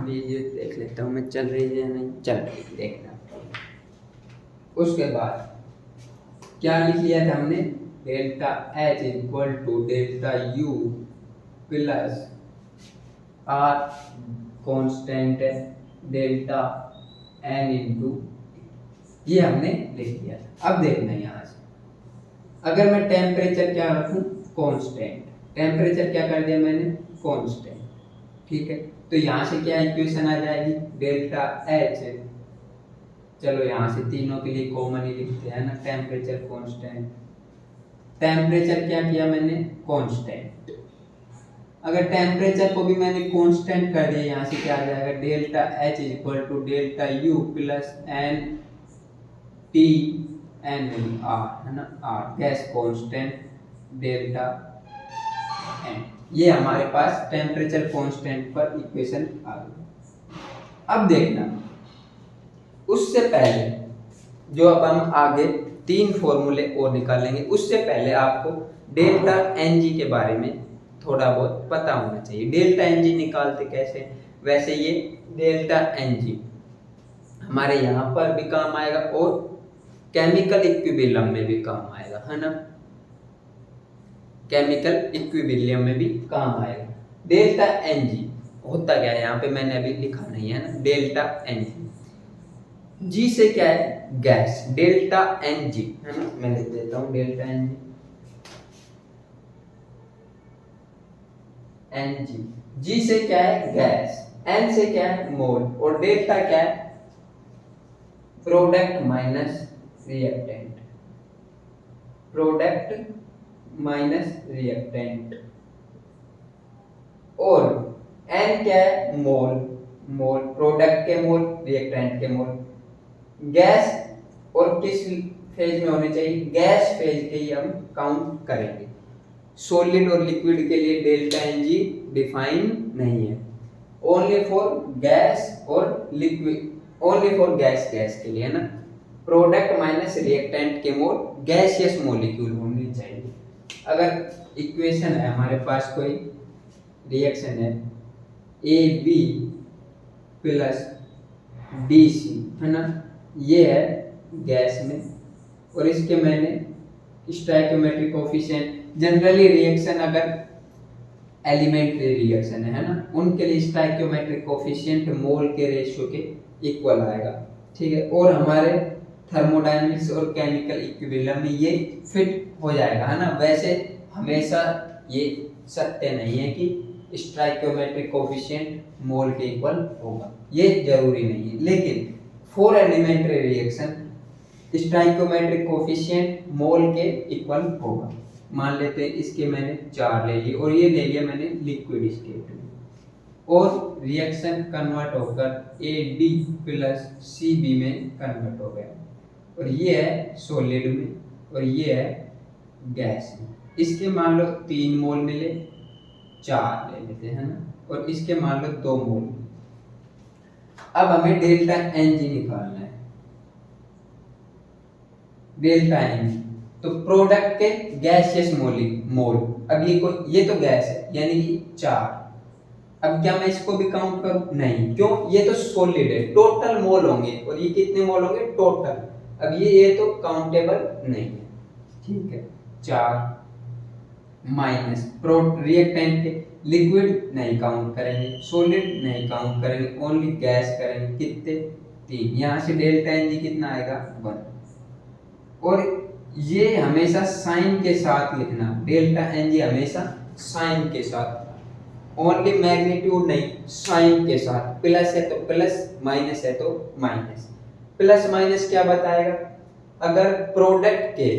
लीजिए देख लेता हूँ मैं चल रही है या नहीं चल रही, देखना। उसके बाद क्या लिख लिया था हमने, delta H equal to delta U plus R constant है, डेल्टा एन इंटू, ये हमने लिख लिया। अब देखना यहाँ से, अगर मैं टेम्परेचर क्या रखूँ, कांस्टेंट, टेम्परेचर क्या कर दिया मैंने, कांस्टेंट, ठीक है। तो यहाँ से क्या इक्वेशन आ जाएगी, डेल्टा एच, चलो यहाँ से तीनों के लिए कॉमन ही लिखते हैं ना, टेम्परेचर कांस्टेंट, टेम्परेचर क्या किया मैंने, कांस्टेंट। अगर टेम्परेचर को भी मैंने कांस्टेंट कर दिया, यहाँ से क्या आ जाएगा, delta H is equal to delta U plus N T N R, है ना, R gas constant delta N. ये हमारे पास टेम्परेचर कांस्टेंट पर इक्वेशन आ गई। अब देखना, उससे पहले जो अब हम आगे तीन फॉर्मूले और निकालेंगे, उससे पहले आपको डेल्टा एन जी के बारे में थोड़ा बहुत पता होना चाहिए। डेल्टा एन जी निकालते कैसे, वैसे ये डेल्टा एन जी हमारे यहाँ पर भी काम आएगा और केमिकल इक्विलिब्रियम में भी काम आएगा, है ना, केमिकल इक्विलिब्रियम में भी काम आएगा। डेल्टा एन जी होता क्या है, यहाँ पे मैंने अभी लिखा नहीं है ना, डेल्टा एन जी, जी से क्या है, गैस, डेल्टा एन जी, है ना, मैं लिख देता हूँ delta N g, n g, g से क्या है, गैस, एन से क्या है, मोल, और डेल्टा क्या है, product minus reactant, product minus reactant, और एन क्या है, मोल, मोल प्रोडक्ट के मोल, रिएक्टेंट के मोल। गैस और किस फेज में होने चाहिए, गैस फेज के ही हम काउंट करेंगे। सॉलिड और लिक्विड के लिए डेल्टा एन जी डिफाइन नहीं है, ओनली फॉर गैस और liquid, only for gas, gas के लिए, है ना। प्रोडक्ट माइनस रिएक्टेंट के मोल गैसियस मॉलिक्यूल होने चाहिए। अगर इक्वेशन है हमारे पास, कोई रिएक्शन है A B plus D C, है ना, ये है गैस में, और इसके मैंने स्टोइकियोमेट्रिक कोफिशिएंट, जनरली रिएक्शन अगर एलिमेंट्री रिएक्शन है ना, उनके लिए स्टोइकियोमेट्रिक कोफिशिएंट मोल के रेशियो के इक्वल आएगा, ठीक है। और हमारे थर्मोडायनेमिक्स और केमिकल इक्विलिब्रियम में ये फिट हो जाएगा, है ना। वैसे हमेशा ये सत्य नहीं है कि स्टोइकियोमेट्रिक कोफिशिएंट मोल के इक्वल होगा, ये जरूरी नहीं है, लेकिन for elementary reaction stoichiometric coefficient mole के इक्वल होगा। मान लेते हैं इसके मैंने 4 ले लिए, और ये ले लिया मैंने लिक्विड स्टेट में, और रिएक्शन कन्वर्ट होकर A D plus C B में कन्वर्ट हो गया, और ये है सॉलिड में, और ये है गैस में। इसके मान लो 3 मोल मिले, 4 ले लेते हैं ना, और इसके मान लो 2 मोल। अब हमें डेल्टा एन जी निकालना है, डेल्टा एन जी तो प्रोडक्ट के गैसियस मोल, अब ये तो गैस है यानी कि 4। अब क्या मैं इसको भी काउंट करूं? नहीं, क्यों? ये तो सॉलिड है, टोटल मोल होंगे, और ये कितने मोल होंगे टोटल। अब ये तो काउंटेबल नहीं है, ठीक है। 4 माइनस प्रो रिएक्टेंट के लिक्विड नहीं काउंट करेंगे, सॉलिड नहीं काउंट करेंगे, ओनली गैस करेंगे। कितने? 3। यहाँ से डेल्टा एन जी कितना आएगा? 1। और ये हमेशा साइन के साथ लिखना, डेल्टा एन जी हमेशा साइन के साथ, ओनली मैग्नीट्यूड नहीं, साइन के साथ। प्लस है तो प्लस, माइनस है तो माइनस। प्लस माइनस क्या बताएगा? अगर प्रोडक्ट के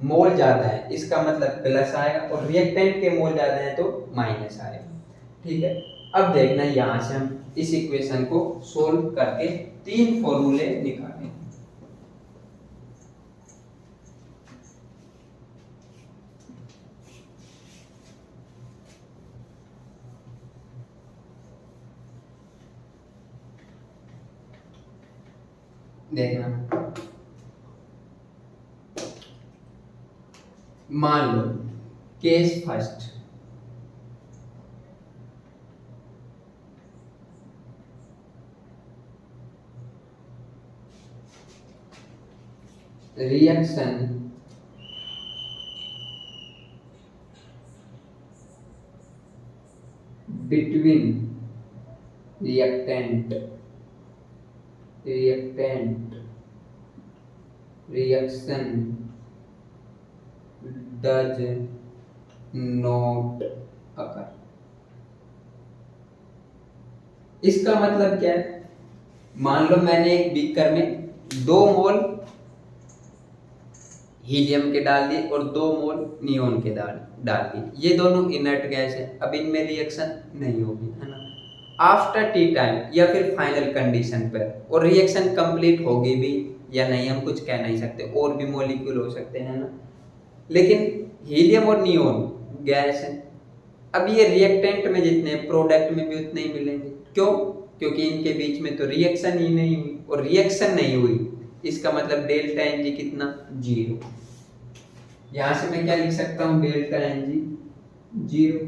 मोल ज्यादा है इसका मतलब प्लस आएगा, और रिएक्टेंट के मोल ज्यादा है तो माइनस आएगा, ठीक है। अब देखना यहां से हम इस इक्वेशन को सोल्व करके 3 फॉर्मूले निकालेंगे। देखना, मान लो case first, reaction between reactant reaction does not occur. इसका मतलब क्या है? मान लो मैंने एक बीकर में 2 मोल हीलियम के डाल दिए और 2 मोल नियोन के डाल दिए, ये दोनों इनर्ट गैस है, अब इनमें रिएक्शन नहीं होगी, है ना। आफ्टर टी टाइम या फिर फाइनल कंडीशन पर, और रिएक्शन कंप्लीट होगी भी या नहीं हम कुछ कह नहीं सकते, और भी मॉलिक्यूल हो सकते हैं ना, लेकिन हीलियम और नियोन गैस है। अब ये रिएक्टेंट में जितने प्रोडक्ट में भी उतने ही मिलेंगे, क्यों? क्योंकि इनके बीच में तो रिएक्शन ही नहीं हुई, और रिएक्शन नहीं हुई इसका मतलब डेल्टा एन जी कितना? 0। यहां से मैं क्या लिख सकता हूं? Delta N G 0।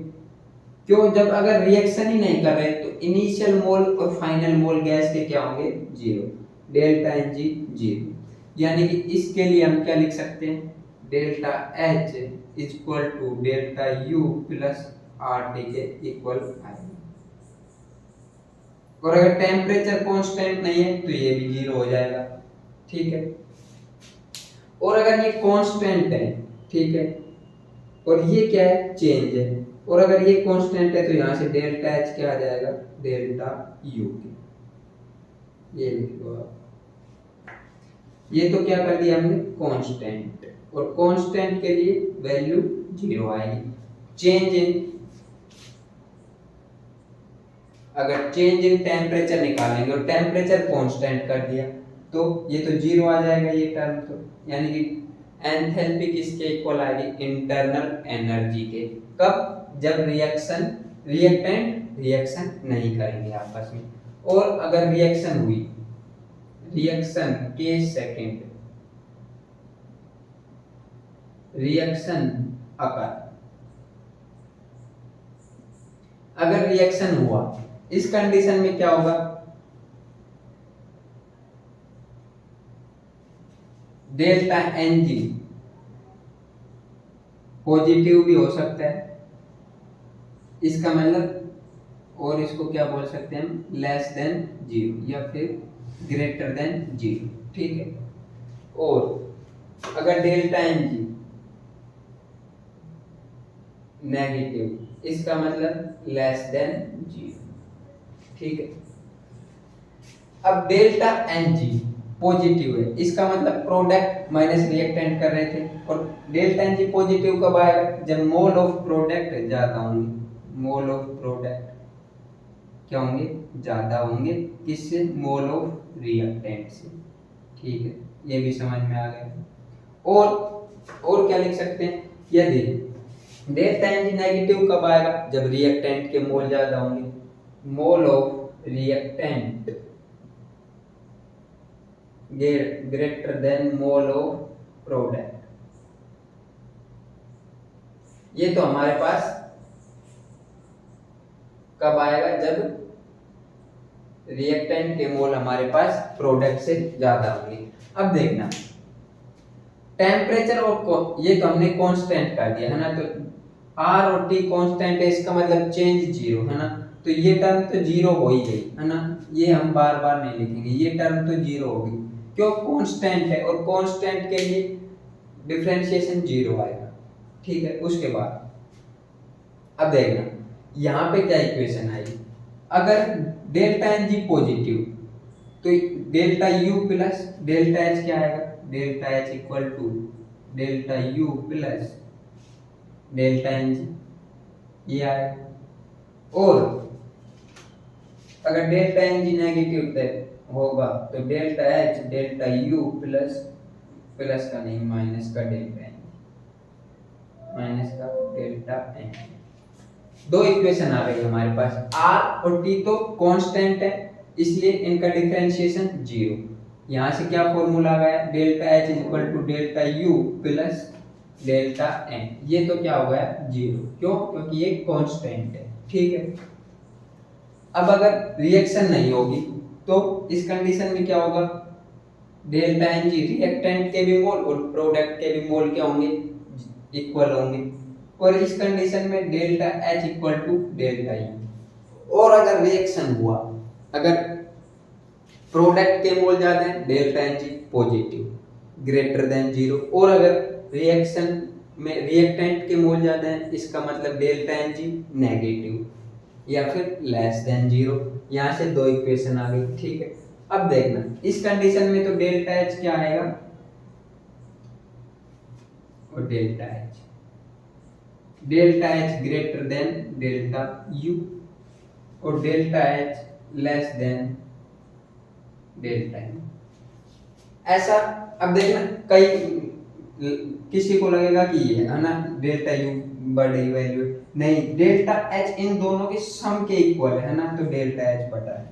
क्यों? जब अगर रिएक्शन ही नहीं कर रहे तो इनिशियल मोल और फाइनल मोल गैस के क्या होंगे? 0। डेल्टा एन जी 0, यानी कि इसके लिए हम क्या लिख सकते हैं? Delta H equal to delta U plus R T के इक्वल आएगा। और अगर टेम्परेचर कांस्टेंट नहीं है तो ये भी 0 हो जाएगा, ठीक है। और अगर ये कांस्टेंट है, ठीक है, और ये क्या है? चेंज है, और अगर ये कांस्टेंट है तो यहां से डेल्टा एच क्या आ जाएगा? डेल्टा यू के, ये लिख लो आप। ये तो क्या कर दिया हमने? कांस्टेंट, और कांस्टेंट के लिए वैल्यू 0 आएगी। चेंज इन, अगर चेंज इन टेम्परेचर निकालेंगे और टेम्परेचर कांस्टेंट कर दिया तो ये तो 0 आ जाएगा ये टर्म, तो यानी कि एंथैल्पी किसके इक्वल आएगी? इंटरनल एनर्जी के। कब? जब रिएक्टेंट रिएक्शन नहीं करेंगे आपस में, और अगर रिएक्शन हुई, रिएक्शन के सेकंड, रिएक्शन अकर, अगर रिएक्शन हुआ इस कंडीशन में क्या होगा? डेल्टा एन जी पॉजिटिव भी हो सकता है, इसका मतलब, और इसको क्या बोल सकते हैं हम? लेस देन 0 या फिर ग्रेटर देन 0, ठीक है। और अगर डेल्टा एन जी नेगेटिव, इसका मतलब लेस देन 0, ठीक है। अब डेल्टा एन जी पॉजिटिव है, इसका मतलब प्रोडक्ट माइनस रिएक्टेंट कर रहे थे, और डेल्टा एन जी पॉजिटिव कब आएगा? जब मोल ऑफ प्रोडक्ट ज्यादा होंगे। मोल ऑफ प्रोडक्ट क्या होंगे? ज्यादा होंगे, किससे? मोल ऑफ रिएक्टेंट से, ठीक है। ये भी समझ में आ गया। और क्या लिख सकते हैं? यदि डेल्टा एन जी नेगेटिव कब आएगा? जब रिएक्टेंट के मोल ज्यादा होंगे। Mole of reactant greater than mole of product, ये तो हमारे पास कब आएगा, जब रिएक्टेंट के मोल हमारे पास प्रोडक्ट से ज्यादा होंगे। अब देखना टेम्परेचर और ये तो हमने कांस्टेंट कर दिया है ना, तो आर और टी कांस्टेंट है, इसका मतलब चेंज जीरो है ना, तो ये टर्म तो जीरो हो ही गई है ना, ये हम बार बार नहीं लिखेंगे, ये टर्म तो जीरो होगी क्यों, कांस्टेंट है और कांस्टेंट के लिए डिफरेंशिएशन जीरो आएगा। ठीक है, उसके बाद अब देखना यहाँ पे क्या इक्वेशन आई, अगर डेल्टा एन जी पॉजिटिव तो delta U plus delta H क्या आएगा, delta H equal to delta U plus delta N G ये आएगा। और अगर डेल्टा एन जी नेगेटिव होगा तो delta H delta U plus plus का नहीं माइनस का डेल्टा एन माइनस का डेल्टा एन। दो इक्वेशन आ गई हमारे पास, आर और टी तो कांस्टेंट है इसलिए इनका डिफरेंशिएशन जीरो। यहां से क्या फॉर्मूला गया, delta H equal to delta U plus delta N, ये तो क्या हो गया जीरो, क्यों, क्योंकि ये कांस्टेंट है। ठीक है, अब अगर रिएक्शन नहीं होगी तो इस कंडीशन में क्या होगा, डेल्टा एन जी रिएक्टेंट के भी मोल और प्रोडक्ट के भी मोल क्या होंगे, इक्वल होंगे। और इस कंडीशन में delta H equal to delta U. और अगर रिएक्शन हुआ, अगर प्रोडक्ट के मोल ज्यादा है delta N G positive greater than zero, और अगर रिएक्शन में रिएक्टेंट के मोल ज्यादा है इसका मतलब डेल्टा एन जी नेगेटिव या फिर लेस देन जीरो। यहां से दो इक्वेशन आ गई। ठीक है, अब देखना इस कंडीशन में तो डेल्टा एच क्या आएगा और delta H greater than delta U और delta H less than delta U. ऐसा अब देखना कई किसी को लगेगा कि ये है ना डेल्टा यू बड़ी वैल्यू, नहीं, डेल्टा एच इन दोनों के सम के इक्वल है ना, तो डेल्टा एच बटा है।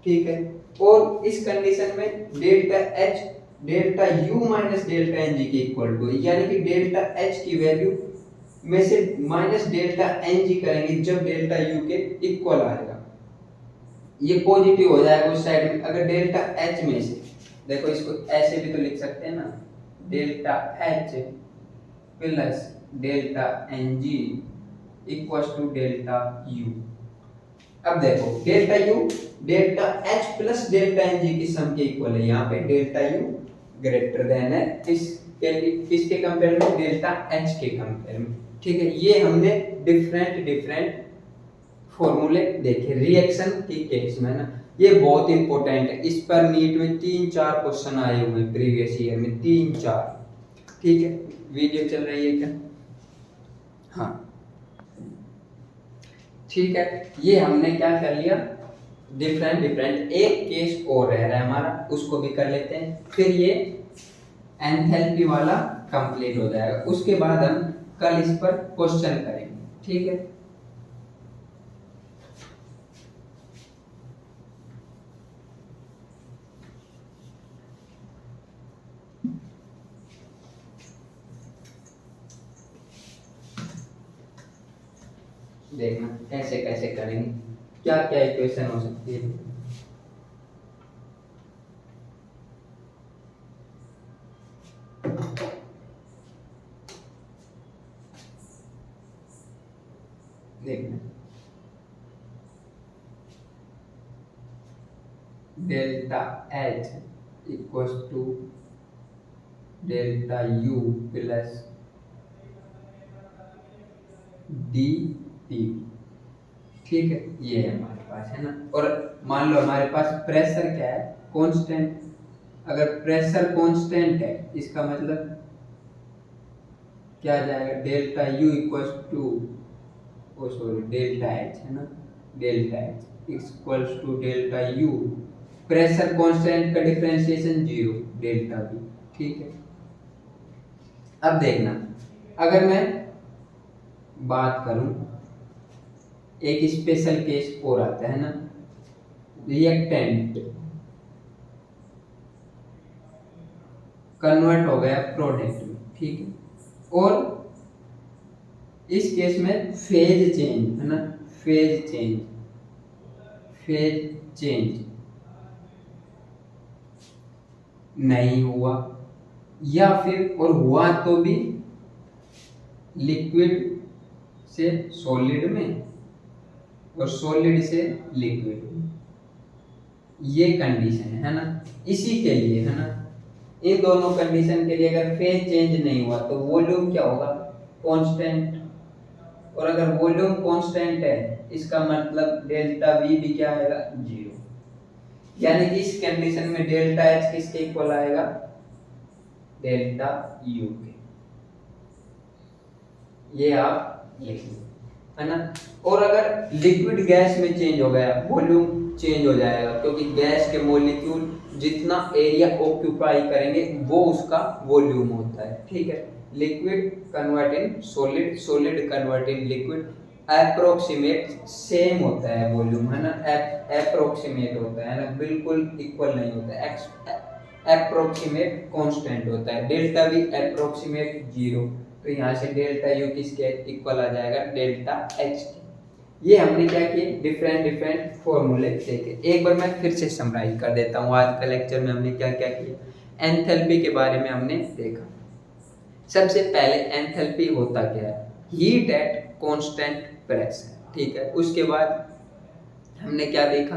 ठीक है, और इस कंडीशन में delta H delta U minus delta N G के इक्वल टू, यानी कि डेल्टा एच की वैल्यू में से माइनस डेल्टा एन जी करेंगे जब डेल्टा यू के इक्वल आएगा, ये पॉजिटिव हो जाएगा उस साइड में। अगर डेल्टा एच में से देखो, इसको ऐसे भी तो लिख सकते हैं ना, delta H plus delta N G equal to delta U. अब देखो delta U delta H plus delta N G की सम के इक्वल है, यहाँ पे डेल्टा यू ग्रेटर देन है किसके कंपेयर में, डेल्टा एच के कंपेयर में। ठीक है, ये हमने डिफरेंट फॉर्मूले देखे रिएक्शन के केस में ना, ये बहुत इंपॉर्टेंट है, इस पर नीट में 3-4 क्वेश्चन आए हुए हैं प्रीवियस ईयर में, 3-4। ठीक है, वीडियो चल रही है क्या, हाँ ठीक है, ये हमने क्या कर लिया, डिफरेंट एक केस और रह रहा है हमारा, उसको भी कर लेते हैं, फिर ये एंथैल्पी वाला कंप्लीट हो जाएगा, उसके बाद हम कल इस पर क्वेश्चन करेंगे। ठीक है, देखना कैसे कैसे करेंगे, क्या क्या इक्वेशन हो सकती है। देखना delta H equals to delta U plus D T. ठीक है, ये है हमारे पास है ना, और मान लो हमारे पास प्रेशर क्या है, कांस्टेंट। अगर प्रेशर कांस्टेंट है इसका मतलब क्या आ जाएगा, delta U equals to sorry delta H है ना, delta H equals to delta U, pressure constant का डिफरेंशिएशन जीरो डेल्टा बी। ठीक है, अब देखना अगर मैं बात करूं, एक स्पेशल केस और आता है ना, रिएक्टेंट कन्वर्ट हो गया प्रोडक्ट में। ठीक है, और इस केस में फेज चेंज है ना, फेज चेंज नहीं हुआ, या फिर और हुआ तो भी लिक्विड से सॉलिड में और सॉलिड से लिक्विड में, ये कंडीशन है ना। इसी के लिए है ना, इन दोनों कंडीशन के लिए अगर फेज चेंज नहीं हुआ तो वॉल्यूम क्या होगा, कांस्टेंट। और अगर वॉल्यूम कांस्टेंट है इसका मतलब डेल्टा वी भी क्या आएगा, जीरो। यानी कि इस कंडीशन में डेल्टा एच किसके इक्वल आएगा, डेल्टा यू के। ये आप लिख लो है ना। और अगर लिक्विड गैस में चेंज हो गया, वॉल्यूम चेंज हो जाएगा, क्योंकि गैस के मॉलिक्यूल जितना एरिया ऑक्यूपाई करेंगे वो उसका वॉल्यूम होता है, ठीक है। Liquid convert in solid, solid convert in liquid, approximate same होता है वॉल्यूम है ना, अप्रोक्सीमेट होता है ना, बिल्कुल इक्वल नहीं होता है, अप्रोक्सीमेट कांस्टेंट होता है। डेल्टा वी अप्रोक्सीमेट जीरो, तो यहाँ से डेल्टा यू किसके इक्वल आ जाएगा, डेल्टा एच के। ये हमने क्या किए, डिफरेंट फॉर्मूले देखे। एक बार मैं फिर से समराइज कर देता हूँ आज का लेक्चर में हमने क्या क्या किया। एंथैल्पी के बारे में हमने देखा। सबसे पहले एंथैल्पी होता क्या है, हीट एट कांस्टेंट प्रेशर, ठीक है। उसके बाद हमने क्या देखा,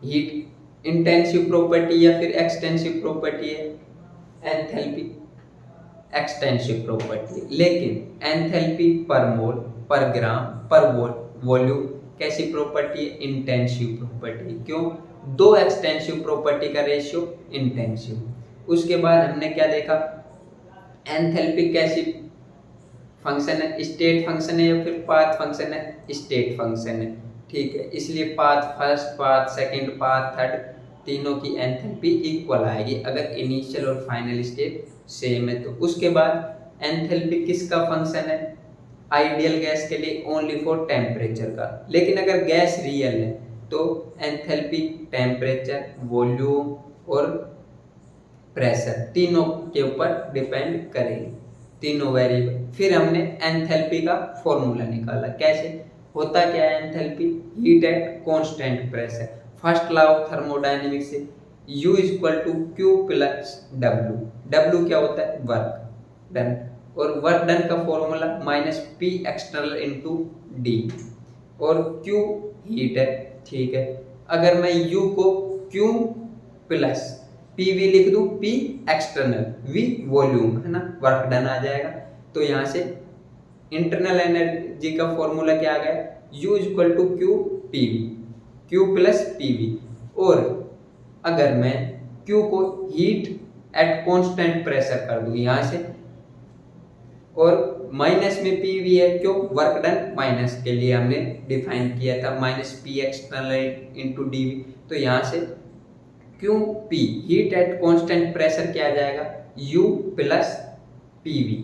हीट इंटेंसिव प्रॉपर्टी या फिर एक्सटेंसिव प्रॉपर्टी है, एंथैल्पी एक्सटेंसिव प्रॉपर्टी। लेकिन एंथैल्पी पर मोल, पर ग्राम, पर वॉल्यूम कैसी प्रॉपर्टी है, इंटेंसिव प्रॉपर्टी। क्यों, दो एक्सटेंसिव प्रॉपर्टी का रेशियो इंटेंसिव। उसके बाद हमने क्या देखा, एंथैल्पी कैसी फंक्शन है, स्टेट फंक्शन है या फिर पाथ फंक्शन है, स्टेट फंक्शन है, ठीक है। इसलिए path first, path second, path third, तीनों की एंथैल्पी इक्वल आएगी अगर इनिशियल और फाइनल स्टेट सेम है तो। उसके बाद एंथैल्पी किसका फंक्शन है, आइडियल गैस के लिए ओनली फॉर टेम्परेचर का। लेकिन अगर गैस रियल है तो एंथैल्पी टेम्परेचर, वॉल्यूम और प्रेशर तीनों के ऊपर डिपेंड करेगी, तीनों वेरिएबल। फिर हमने एंथैल्पी का फॉर्मूला निकाला, कैसे होता क्या है enthalpy, heat at constant pressure. First law of thermodynamics से U equal to Q plus W, W क्या होता है, वर्क डन, और वर्क डन का formula minus P external into D, और Q हीट है, ठीक है। अगर मैं U को Q प्लस PV लिख दूं, P एक्सटर्नल, V वॉल्यूम है ना, वर्क डन आ जाएगा। तो यहाँ से इंटरनल एनर्जी का फॉर्मूला क्या आ गया, U equal to Q PV, Q plus PV। और अगर मैं Q को हीट एट कांस्टेंट प्रेशर कर दूं यहाँ से, और माइनस में PV है, क्यों, वर्क डन माइनस के लिए हमने डिफाइन किया था, minus P external into DV। तो यहाँ से Q P heat at constant pressure क्या आ जाएगा, U प्लस PV।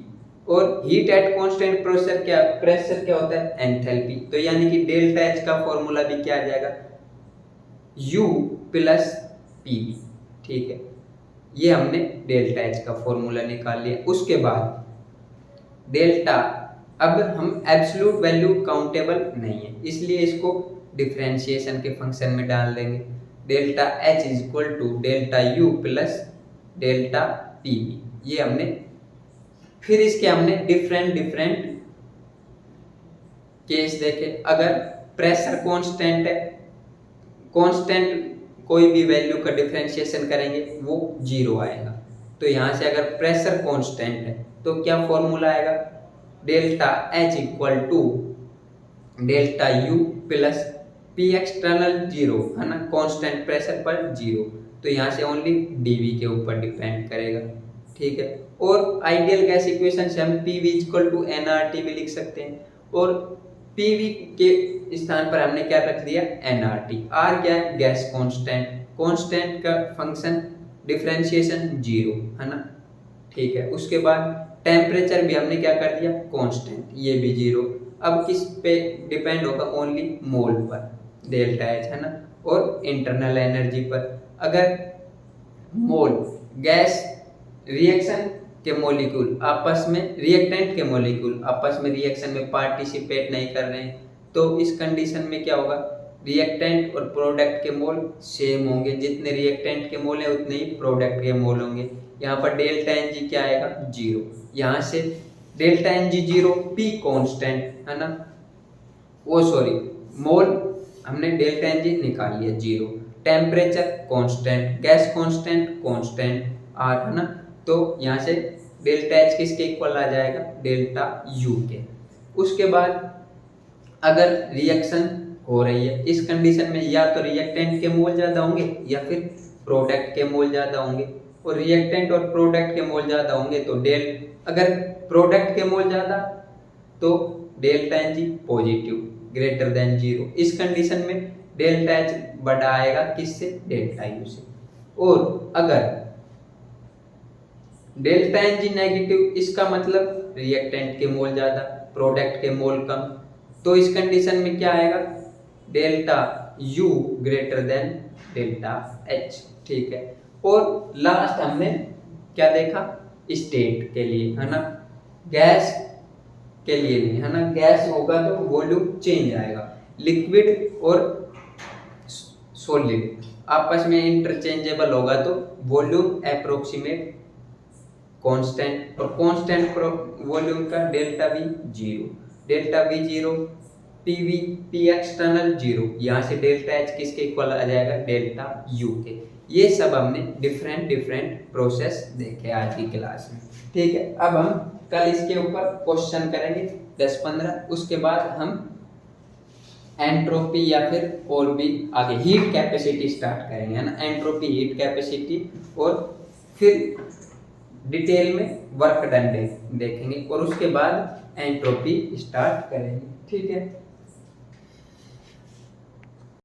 और हीट एट कांस्टेंट प्रेशर क्या होता है, एंथैल्पी। तो यानी कि डेल्टा एच का फॉर्मूला भी क्या आ जाएगा, U प्लस PV, ठीक है। ये हमने डेल्टा एच का फॉर्मूला निकाल लिया। उसके बाद डेल्टा, अब हम एब्सोल्यूट वैल्यू काउंटेबल नहीं है इसलिए इसको डिफरेंशिएशन के फंक्शन में डाल देंगे। Delta H is equal to delta U plus delta PV, ये हमने। फिर इसके हमने डिफरेंट केस देखे। अगर प्रेशर कांस्टेंट है, कांस्टेंट कोई भी वैल्यू का डिफरेंशिएशन करेंगे वो जीरो आएगा। तो यहाँ से अगर प्रेशर कांस्टेंट है तो क्या फॉर्मूला आएगा, delta H equal to delta U plus P external zero है ना, कांस्टेंट प्रेशर पर जीरो। तो यहाँ से ओनली डीवी के ऊपर डिपेंड करेगा, ठीक है। और आइडियल गैस इक्वेशन से हम पीवी इक्वल टू एनआरटी भी लिख सकते हैं, और पीवी के स्थान पर हमने क्या रख दिया, एनआरटी। आर क्या है, गैस कांस्टेंट, कांस्टेंट का फंक्शन डिफरेंशिएशन जीरो है ना, ठीक है। उसके बाद टेम्परेचर भी हमने क्या कर दिया, कांस्टेंट, ये भी जीरो। अब किस पे डिपेंड होगा, ओनली मोल पर, डेल्टा एच है ना, और इंटरनल एनर्जी पर। अगर मोल गैस रिएक्शन के मॉलिक्यूल आपस में, रिएक्टेंट के मॉलिक्यूल आपस में रिएक्शन में पार्टिसिपेट नहीं कर रहे हैं, तो इस कंडीशन में क्या होगा, रिएक्टेंट और प्रोडक्ट के मोल सेम होंगे, जितने रिएक्टेंट के मोल हैं उतने ही प्रोडक्ट के मोल होंगे। यहाँ पर डेल्टा एन जी क्या आएगा, जीरो। यहाँ से delta N G zero, P constant है ना, वो सॉरी मोल हमने डेल्टा एन जी निकाल लिया zero, temperature constant, gas constant constant R है ना, तो यहाँ से डेल्टा एच किसके इक्वल आ जाएगा, डेल्टा यू के। उसके बाद अगर रिएक्शन हो रही है इस कंडीशन में, या तो रिएक्टेंट के मोल ज़्यादा होंगे या फिर प्रोडक्ट के मोल ज़्यादा होंगे, और रिएक्टेंट और प्रोडक्ट के मोल ज़्यादा होंगे तो अगर प्रोडक्ट के मोल ज़्यादा तो delta N G positive greater than zero. इस कंडीशन में डेल्टा एच बड़ा आएगा किससे, डेल्टा यू से। और अगर डेल्टा एन जी नेगेटिव, इसका मतलब रिएक्टेंट के मोल ज़्यादा प्रोडक्ट के मोल कम, तो इस कंडीशन में क्या आएगा, delta U greater than delta H. ठीक है। और लास्ट हमने क्या देखा, स्टेट के लिए है ना, गैस के लिए नहीं है ना, गैस होगा तो वॉल्यूम चेंज आएगा, लिक्विड और सॉलिड आपस में इंटरचेंजेबल होगा तो वॉल्यूम अप्रोक्सीमेट कांस्टेंट, और कांस्टेंट वॉल्यूम का delta we zero, delta we zero, PV P external zero, यहाँ से डेल्टा एच किसके इक्वल आ जाएगा, डेल्टा यू के। ये सब हमने डिफरेंट प्रोसेस देखे आज की क्लास में। ठीक है, अब हम कल इसके ऊपर क्वेश्चन करेंगे 10-15, उसके बाद हम एंट्रोपी या फिर और भी आगे हीट कैपेसिटी स्टार्ट करेंगे है ना, एंट्रोपी हीट कैपेसिटी, और फिर डिटेल में वर्क डन देखेंगे, और उसके बाद एंट्रोपी स्टार्ट करेंगे। ठीक है।